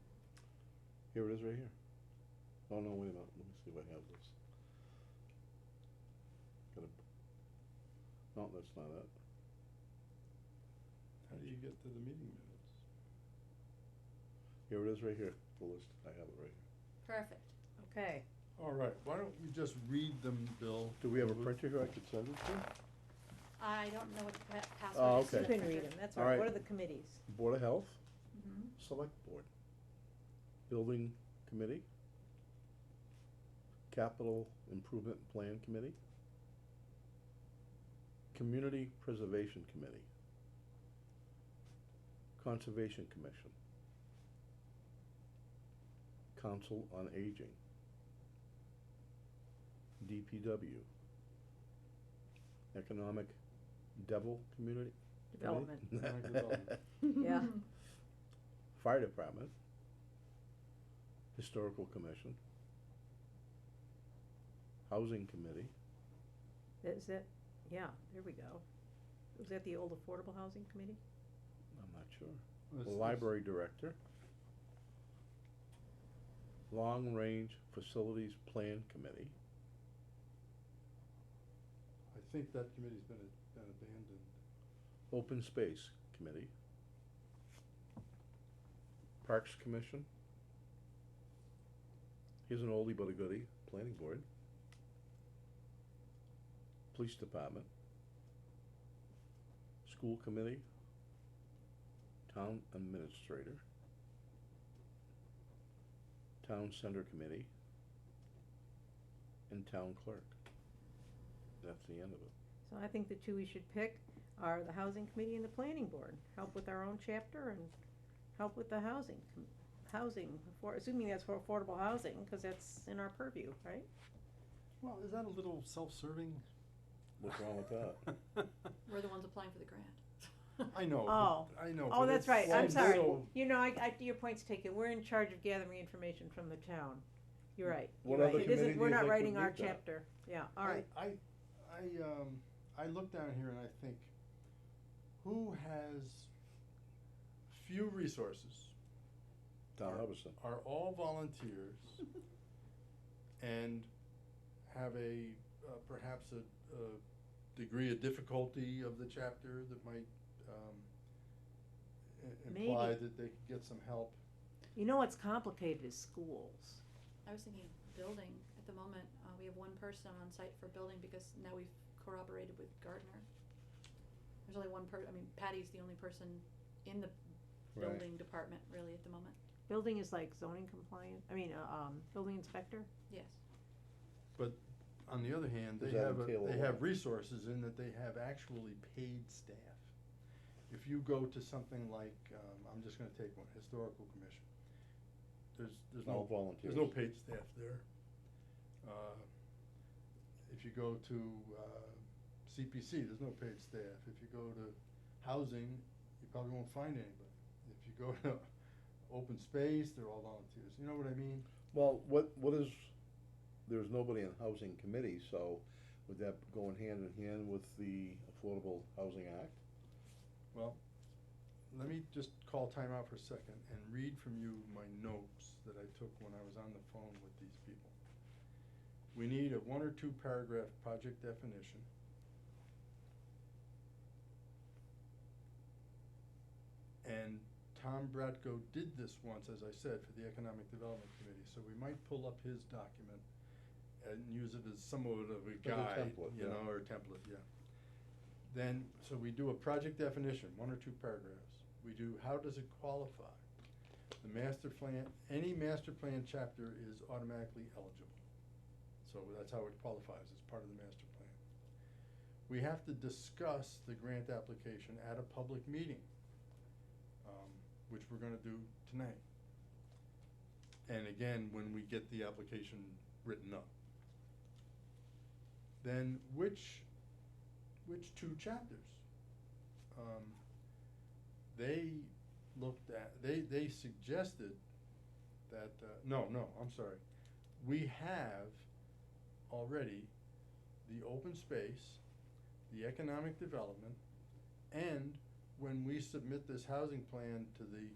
Here it is right here. Oh, no, wait a minute, let me see if I have this. Got a, no, that's not it. How do you get to the meeting minutes? Here it is right here, the list, I have it right here. Perfect. Okay, All right, why don't we just read them, Bill? Do we have a Would- printer here I could send it to? I don't know what the password Oh, is to okay. you the can printer. read them, that's All all right, right. what are the committees? Board of Health, Mhm. Select Board, Building Committee, Capital Improvement Plan Committee, Community Preservation Committee, Conservation Commission, Council on Aging, DPW, Economic Devil Community. Development. Economic Development. Yeah. Fire Department, Historical Commission, Housing Committee, Is that, yeah, there we go. Was that the old Affordable Housing Committee? I'm not sure. Let's- The let's- Library Director, Long Range Facilities Plan Committee, I think that committee's been abandoned. Open Space Committee, Parks Commission, here's an oldie but a goodie, Planning Board, Police Department, School Committee, Town Administrator, Town Center Committee, and Town Clerk. That's the end of it. So I think the two we should pick are the housing committee and the planning board, help with our own chapter and help with the assuming that's for affordable housing, cause that's in our purview, right? Well, is that a little self-serving? What's wrong with that? We're the ones applying for the grant. I know, Oh. I know. Oh, but that's it's right, I'm so- sorry, so- you know, your point's taken, we're in charge of gathering information from the town, you're right, What you're right, other it isn't, committee do we're you not think writing would our need that? chapter, yeah, alright. I look down here and I think, who has few resources, Town of Hubbardston. are all volunteers, and have perhaps a degree of difficulty of the chapter that might, imply Maybe. that they could get some help. You know what's complicated is schools. I was thinking building at the moment, we have one person on site for building because now we've corroborated with Gardner. There's only one Patty's the only person in the Right. building department really at the moment, Building is like zoning compliant, building inspector? yes. But on the other hand, Does they that have, entail a they lot? have resources in that they have actually paid staff. If you go to something like, I'm just gonna take one, Historical Commission, there's All no, volunteers. there's no paid staff there. If you go to, CPC, there's no paid staff. If you go to housing, you probably won't find anybody. If you go to open space, they're all volunteers, you know what I mean? Well, there's nobody in housing committee, so would that go in hand with the Affordable Housing Act? Well, let me just call time out for a second and read from you my notes that I took when I was on the phone with these people. We need a 1 or 2 paragraph project definition. And Tom Bratko did this once, as I said, for the Economic Development Committee, so we might pull up his document and use it as somewhat of a As a guide, template, you yeah. know, or a template, yeah. Then, so we do a project definition, 1 or 2 paragraphs. We do, how does it qualify? The master plan, any master plan chapter is automatically eligible. So that's how it qualifies, as part of the master plan. We have to discuss the grant application at a public meeting, which we're gonna do tonight. And again, when we get the application written up. Then which 2 chapters? They looked at, they suggested that, no, I'm sorry. We have already the open space, the economic development, and when we submit this housing plan to the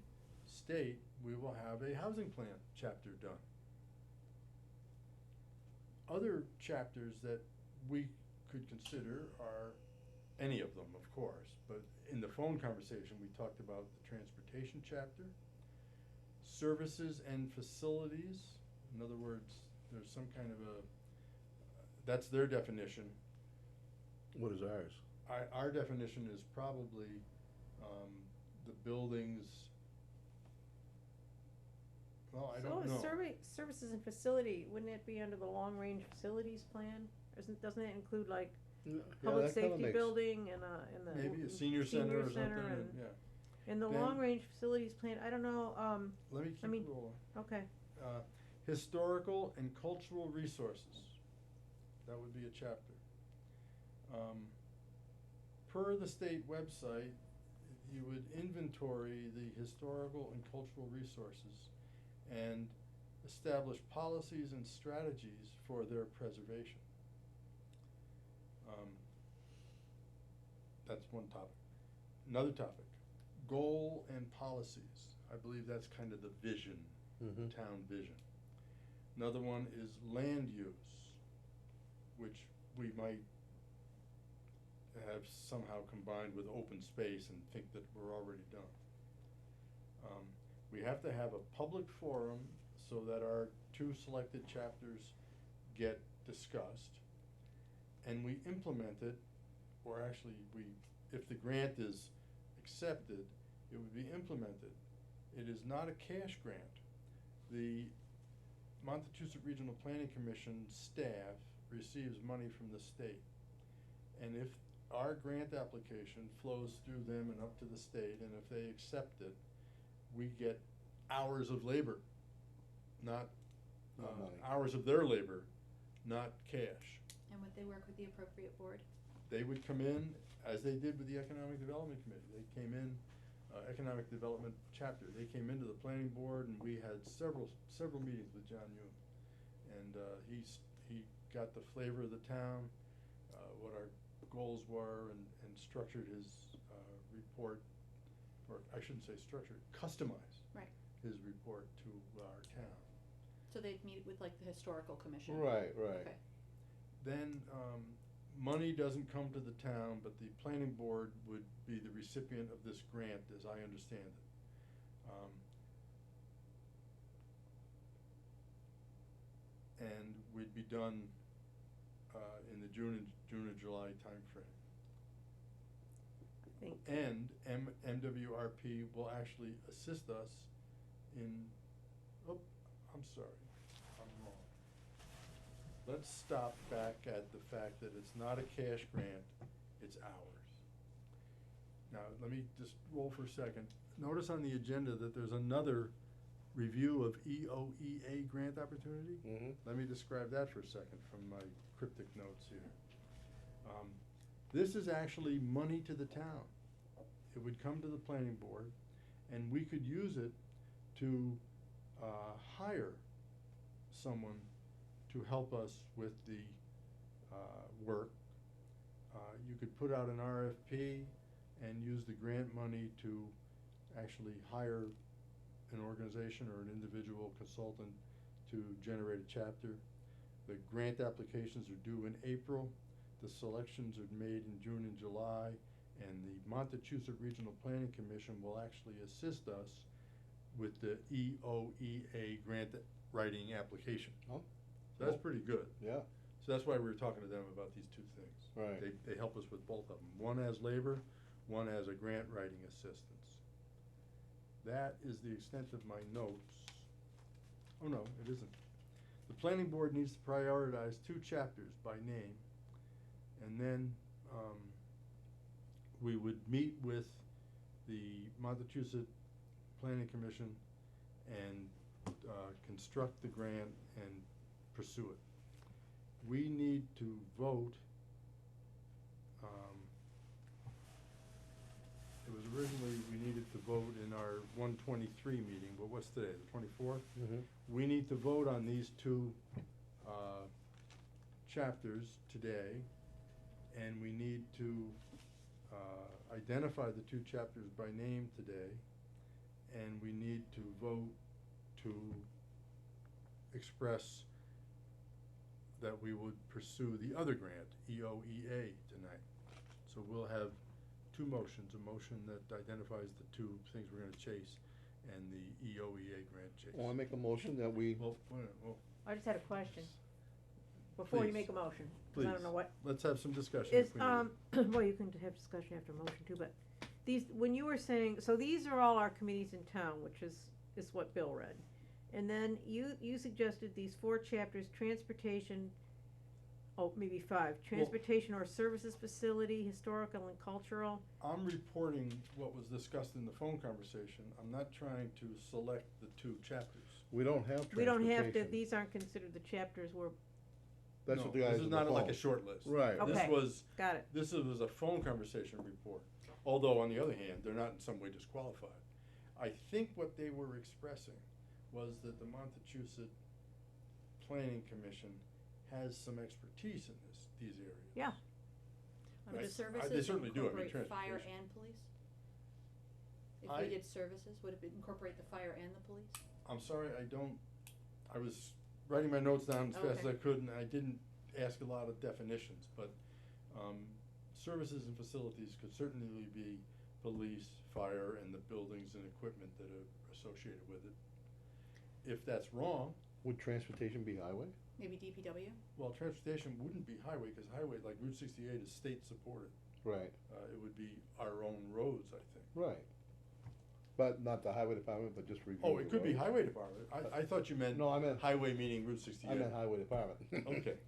state, we will have a housing plan chapter done. Other chapters that we could consider are, any of them, of course, but in the phone conversation, we talked about the transportation chapter, services and facilities, in other words, there's some kind of that's their definition. What is ours? Our definition is probably, the buildings, well, I don't know. So services and facility, wouldn't it be under the long-range facilities plan? Doesn't it include like public safety building and the Maybe a senior center or something, and, and yeah. in the Then- long-range facilities plan, I don't know, Let me I mean- keep rolling. okay, Historical and cultural resources, that would be a chapter. Per the state website, you would inventory the historical and cultural resources and establish policies and strategies for their preservation. That's one topic. Another topic, goal and policies. I believe that's kind of the vision, Mhm. town vision. Another one is land use, which we might have somehow combined with open space and think that we're already done. We have to have a public forum so that our 2 selected chapters get discussed, and we implement it, or actually if the grant is accepted, it would be implemented. It is not a cash grant. The Montezut Regional Planning Commission staff receives money from the state. And if our grant application flows through them and up to the state, and if they accept it, we get hours of labor, not, Not money. hours of their labor, not cash. And would they work with the appropriate board? They would come in, as they did with the Economic Development Committee, they came in, Economic Development Chapter, they came into the planning board, and we had several meetings with John Yoon. And, he got the flavor of the town, what our goals were, and structured his, report, or I shouldn't say structured, customized Right. his report to our town. So they'd meet with like the historical commission? Right, right. Okay. Then, money doesn't come to the town, but the planning board would be the recipient of this grant, as I understand it. And we'd be done, in the June and July timeframe. I think, And MWRP will actually assist us in, I'm sorry, I'm wrong. Let's stop back at the fact that it's not a cash grant, it's ours. Now, let me just roll for a second. Notice on the agenda that there's another review of EOEA grant opportunity. Mm-hmm. Let me describe that for a second from my cryptic notes here. This is actually money to the town. It would come to the planning board, and we could use it to hire someone to help us with the work. You could put out an RFP and use the grant money to actually hire an organization or an individual consultant to generate a chapter. The grant applications are due in April. The selections are made in June and July, and the Montechusett Regional Planning Commission will actually assist us with the EOEA grant writing application. Oh, So that's cool. pretty good. Yeah, So that's why we were talking to them about these two things. Right. They help us with both of them. One as labor, one as a grant writing assistance. That is the extent of my notes. Oh, no, it isn't. The planning board needs to prioritize 2 chapters by name, and then, we would meet with the Montechusett Planning Commission and, construct the grant and pursue it. We need to vote, it was originally, we needed to vote in our 123 meeting, but what's today, the 24th? mm-hmm. We need to vote on these 2 chapters today, and we need to identify the 2 chapters by name today, and we need to vote to express that we would pursue the other grant, EOEA, tonight. So we'll have 2 motions, a motion that identifies the 2 things we're gonna chase, and the EOEA grant chase. Well, I make a motion that we, Well, wait a minute, well, I just had a question, before you Please. make a motion, 'cause I don't know Please. what. let's have some discussion Is, if we need it. well, you can have discussion after motion too, but these, when you were saying, so these are all our committees in town, which is what Bill read. And then you suggested these 4 chapters, transportation, maybe 5, transportation or services facility, historical and cultural. I'm reporting what was discussed in the phone conversation. I'm not trying to select the 2 chapters. we don't have We don't have to, transportation. these aren't considered the chapters were, That's No, what the guys this is on the not like a phone. short list. Right. Okay. Got it. This was a phone conversation report, although on the other hand, they're not in some way disqualified. I think what they were expressing was that the Montechusett Planning Commission has some expertise in these areas. Yeah. Would Right. the services They certainly do, I mean, incorporate fire transportation. and police? If I- we did services, would it incorporate the fire and the police? I'm sorry, I was writing my notes down as fast as I Okay. could, and I didn't ask a lot of definitions, but, services and facilities could certainly be police, fire, and the buildings and equipment that are associated with it. If that's wrong, Would transportation be highway? Maybe DPW? well, transportation wouldn't be highway, cause highway, like Route 68 is state supported. Right, It would be our own roads, I think. right. But not the highway department, but just review Oh, the it could be roads. highway department. I thought you meant No, I meant, highway meaning Route 68. I meant highway department. Okay.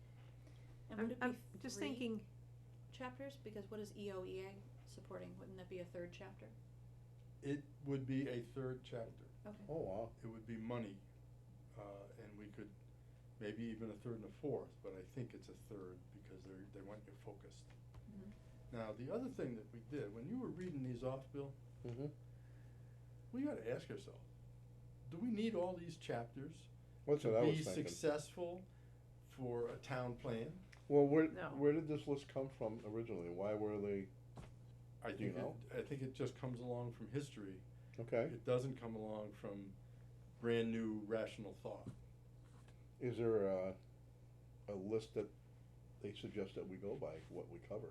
And would it I'm be just free? thinking, chapters? Because what is EOEA supporting? Wouldn't that be a third chapter? It would be a third chapter. Okay. Oh, wow. It would be money, and we could, maybe even a third and a fourth, but I think it's a third because they want you focused. Mhm. Now, the other thing that we did, when you were reading these off, Bill, Mm-hmm. we gotta ask ourselves, do we need all these chapters That's what I was to be thinking. successful for a town plan? Well, No. where did this list come from originally? Why were they, I Do you think know? I think it just comes along from history. okay, It doesn't come along from brand new rational thought. is there a list that they suggest that we go by, what we cover?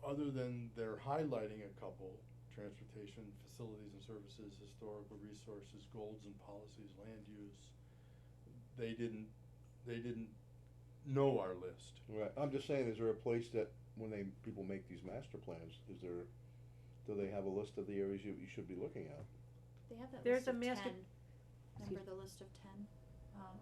Other than they're highlighting a couple, transportation, facilities and services, historical resources, goals and policies, land use, they didn't know our list. Right, I'm just saying, is there a place that, when people make these master plans, do they have a list of the areas you should be looking at? They have that There's list of a master- 10. Remember the list of 10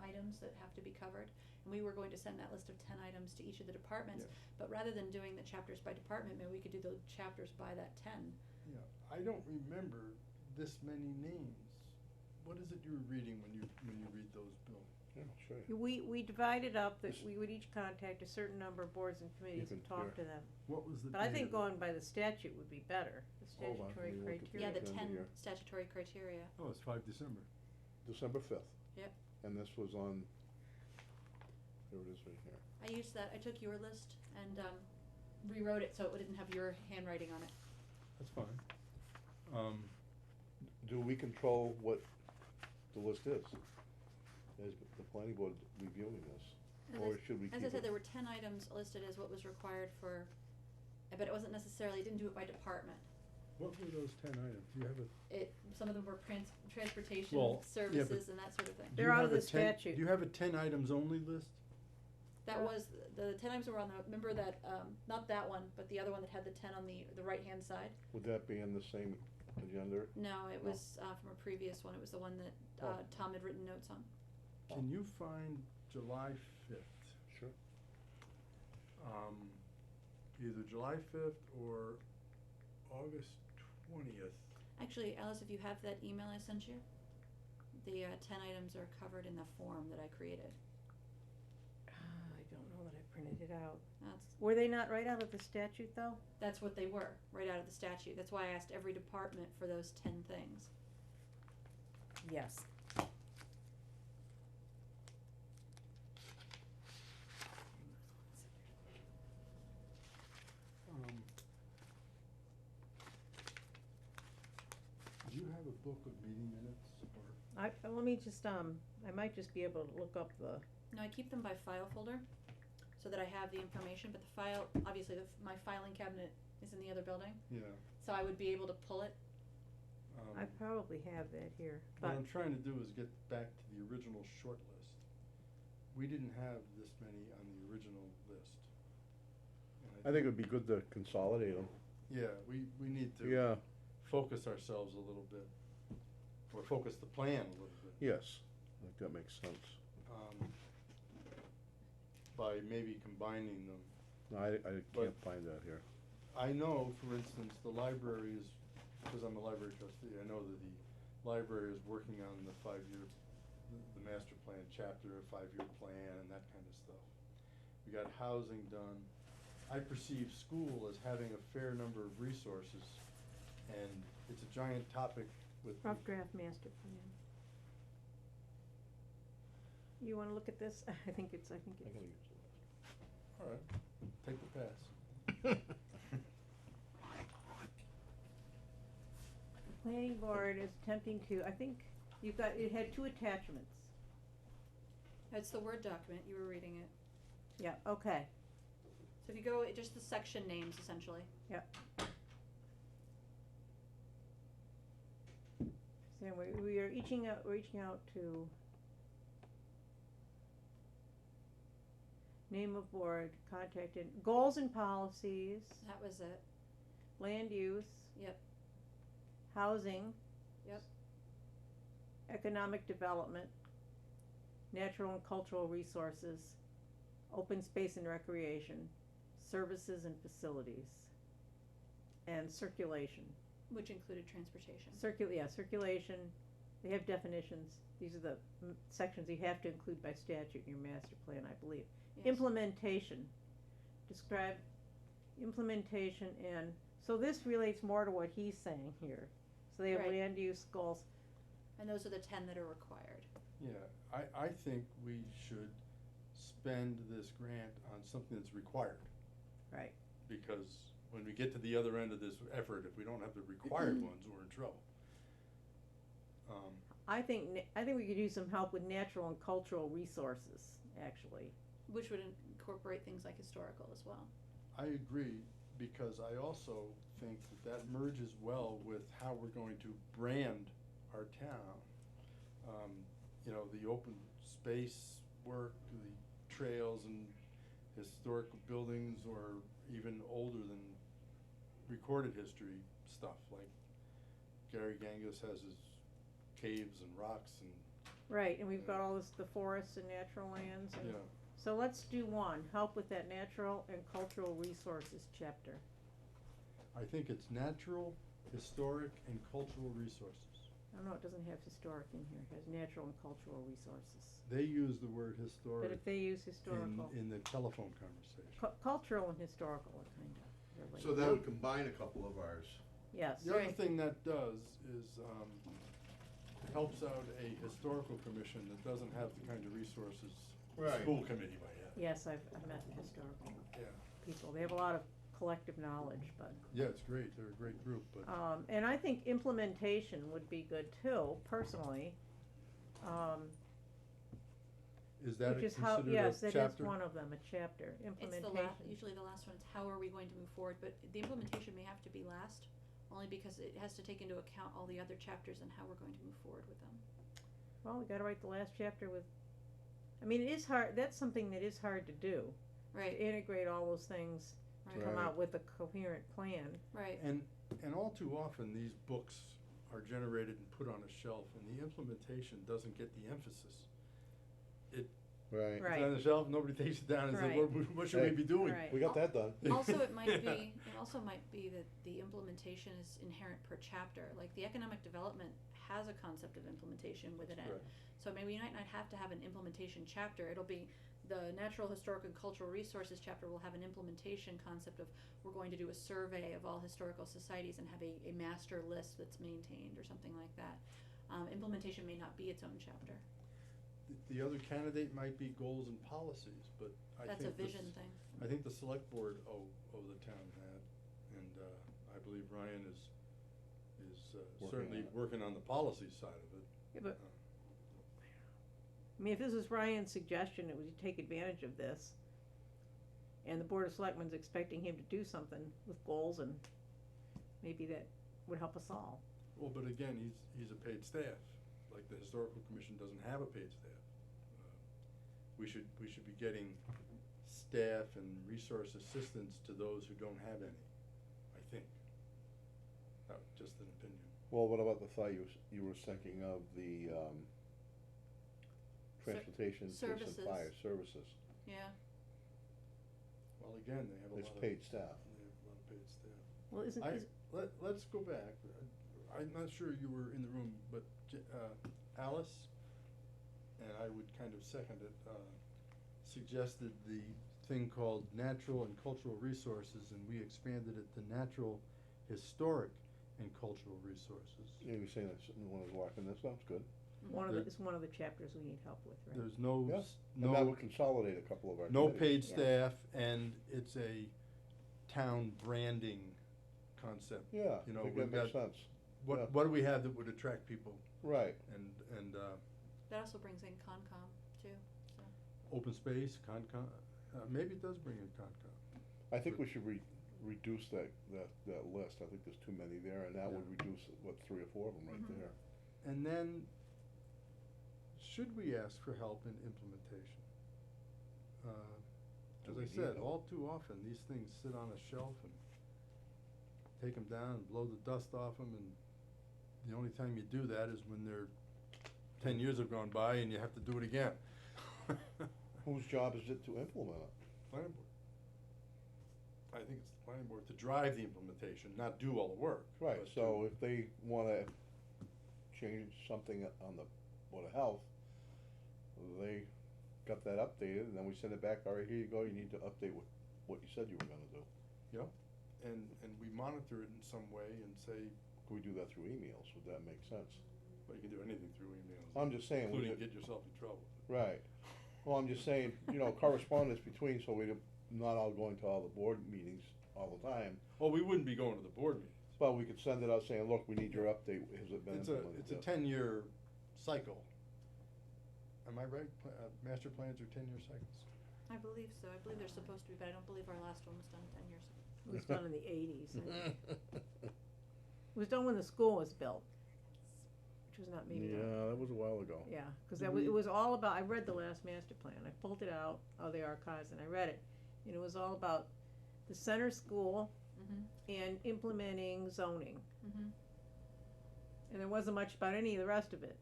items that have to be covered? And we were going to send that list of 10 items to each of the departments, Yeah. but rather than doing the chapters by department, maybe we could do the chapters by that 10. Yeah, I don't remember this many names. What is it you were reading when you read those, Bill? Yeah, I'll show you. We divided up that This- we would each contact a certain number of boards and committees and can- talk here. to them. What was the But I date think of it? going by the statute would be better, the Hold on, let statutory me look at the criteria. Yeah, the agenda 10 here. statutory criteria. Oh, it's 5 December. December 5th. Yep. And this was on, here it is right here. I used that, I took your list and rewrote it so it didn't have your handwriting on it. That's fine. Do we control what the list is? Is the planning board reviewing this? Or should we keep As I said, it? there were 10 items listed as what was required for, but it wasn't necessarily, didn't do it by department. What were those 10 items? Do you have a? Some of them were transportation, Well, yeah, but- services and that sort of thing. do They're you out of have a the 10 statute. Do you have a 10 items only list? That was, the 10 items were on the, remember that, not that one, but the other one that had the 10 on the right-hand side? Would that be in the same agenda? No, it No. was, from a previous one, it was the one that, Oh. Tom had written notes on. Can you find July 5th? Sure. Either July 5th or August 20th. Actually, Alice, if you have that email I sent you, the 10 items are covered in the form that I created. I don't know that I printed it out. That's, Were they not right out of the statute, though? that's what they were, right out of the statute. That's why I asked every department for those 10 things. Yes. Do you have a book of meeting minutes or? Let me just, I might just be able to look up the, No, I keep them by file folder, so that I have the information, but the file, obviously, my filing cabinet is in the other building, Yeah. so I would be able to pull it. I probably have that here, What but, I'm trying to do is get back to the original short list. We didn't have this many on the original list. And I think it would be good to consolidate them. Yeah, we need to. Yeah, Focus ourselves a little bit, or focus the plan a little bit. yes, I think that makes sense. By maybe combining them. No, I But- can't find that here. I know, for instance, the library is, because I'm a library trustee, I know that the library is working on the 5-year, the master plan chapter, a 5-year plan and that kind of stuff. We got housing done. I perceive school as having a fair number of resources, and it's a giant topic with. rough draft master plan. You wanna look at this? I think it's, I gotta use the All right, take the pass. list. The planning board is attempting to, I think, you've got, it had 2 attachments. It's the Word document, you were reading it. Yeah, okay, So if you go, just the section names, essentially. yeah. So we are reaching out to name of board, contact, goals and policies, That was it. land use. Yep. Housing. Yep. Economic development, natural and cultural resources, open space and recreation, services and facilities, and circulation. Which included transportation. Circulation, they have definitions, these are the sections you have to include by statute in your master plan, I believe. Yes. Implementation, describe implementation and, so this relates more to what he's saying here. So they have Right. land use goals, And those are the 10 that are required. Yeah, I think we should spend this grant on something that's required. right, Because when we get to the other end of this effort, if we don't have the required ones, we're in trouble. I think we could use some help with natural and cultural resources, actually. Which would incorporate things like historical as well. I agree, because I also think that merges well with how we're going to brand our town. You know, the open space work, the trails and historical buildings, or even older than recorded history stuff, like Gary Gangus has his caves and rocks and, Right, and we've got all this, the forests and natural lands and. you know, So let's do one, help with that natural and cultural resources chapter. I think it's natural, historic, and cultural resources. I don't know, it doesn't have historic in here, it has natural and cultural resources. They use the word But historic if they use historical, in the telephone conversation. cultural and historical are kinda related. So that would combine a couple of ours. Yes, The other Right. thing that does is, helps out a historical commission that doesn't have the kind of resources the Right. school committee might have. yes, I've met historical Yeah, people, they have a lot of collective knowledge, but, yeah, it's great, they're a great group, but, and I think implementation would be good too, personally. is that Which is considered how, a yes, that is chapter? one of them, a chapter, It's implementation. usually the last one, it's how are we going to move forward, but the implementation may have to be last, only because it has to take into account all the other chapters and how we're going to move forward with them. Well, we gotta write the last chapter with, I mean, it is hard, that's something that is hard to do. Right, To integrate all those things, right, come Right. out with a coherent plan. right. And all too often, these books are generated and put on a shelf, and the implementation doesn't get the emphasis. Right. Right. It's on the shelf, nobody takes it down and says, Right. what should we Hey. be doing? Right. We got that done. Also, it might be that the implementation is inherent per chapter, like the economic development has a concept of implementation within it. Right. So maybe you might not have to have an implementation chapter, it'll be the natural, historic, and cultural resources chapter will have an implementation concept of, we're going to do a survey of all historical societies and have a master list that's maintained, or something like that. Implementation may not be its own chapter, The other candidate might be goals and policies, but I think that's a vision this- thing. I think the select board owe the town that, and, I believe Ryan is Working certainly on it. working on the policy side of it. Yeah, but, I mean, if this is Ryan's suggestion, it was to take advantage of this, and the Board of Selectmen's expecting him to do something with goals, and maybe that would help us all. Well, but again, he's a paid staff, like the historical commission doesn't have a paid staff. We should be getting staff and resource assistance to those who don't have any, I think. Just an opinion. Well, what about the thought you were thinking of the, transportation, police and Services. fire services? Yeah, Well, again, they have a lot It's of. paid staff. They have a lot of paid staff. Well, Let's go back. I'm not sure you were in the room, but Alice, and I would kind of second it, suggested the thing called natural and cultural resources, and we expanded it to natural, historic, and cultural resources. You were saying that one was walking, that sounds good. it's one of the chapters we need help with, right? There's no, Yeah. s- And that no, would consolidate a couple of our no committees. paid Yeah. staff, and it's a town branding concept. Yeah, You know, I think we've that makes got- sense. Yeah. What do we have that would attract people? Right. And, that also brings in Concom too, so. open space, Concom, maybe it does bring in Concom. I think we should reduce that list. I think there's too many there, and that would Yeah. reduce, 3 or 4 of them right Mhm. there. And then, should we ask for help in implementation? Do As we I need said, help? all too often, these things sit on a shelf and take them down and blow the dust off them, and the only time you do that is when 10 years have gone by and you have to do it again. Whose job is it to implement it? Planning board. I think it's the planning board to drive the implementation, not do all the work. Right, but so to- if they wanna change something on the Board of Health, they got that updated, and then we send it back, all right, here you go, you need to update what you said you were gonna do. Yep, and we monitor it in some way and say, Can we do that through emails, would that make sense? well, you can do anything through emails. I'm just saying, we Including could- get yourself in trouble. Right, well, I'm just saying, correspondence between, so we're not all going to all the board meetings all the time, Well, we wouldn't be going to the board meetings. but we could send it out saying, look, we need your update, has it been It's implemented? it's a yet? 10-year cycle. Am I right? Master plans are 10-year cycles? I believe so, I believe they're supposed to be, but I don't believe our last one was done 10 years ago. It was done in the eighties. It was done when the school was built, which was not maybe not. Yeah, that was a while ago. Yeah, cause Did that was, we- it was all about, I read the last master plan, I pulled it out of the archives and I read it. And it was all about the center school Mm-hmm, and implementing zoning. mm-hmm. And there wasn't much about any of the rest of it,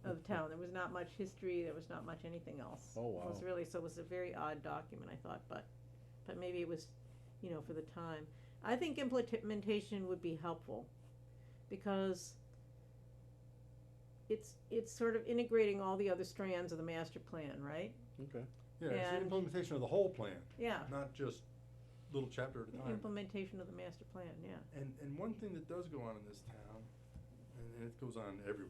of the town, there was not much history, there was not much anything else. Oh, It was wow. really, so it was a very odd document, I thought, but maybe it was, for the time. I think implementation would be helpful, because it's sort of integrating all the other strands of the master plan, right? Okay. Yeah, it's the And- implementation of the whole plan, Yeah, not just little chapter at a time. implementation of the master plan, yeah. And one thing that does go on in this town, and it goes on everywhere,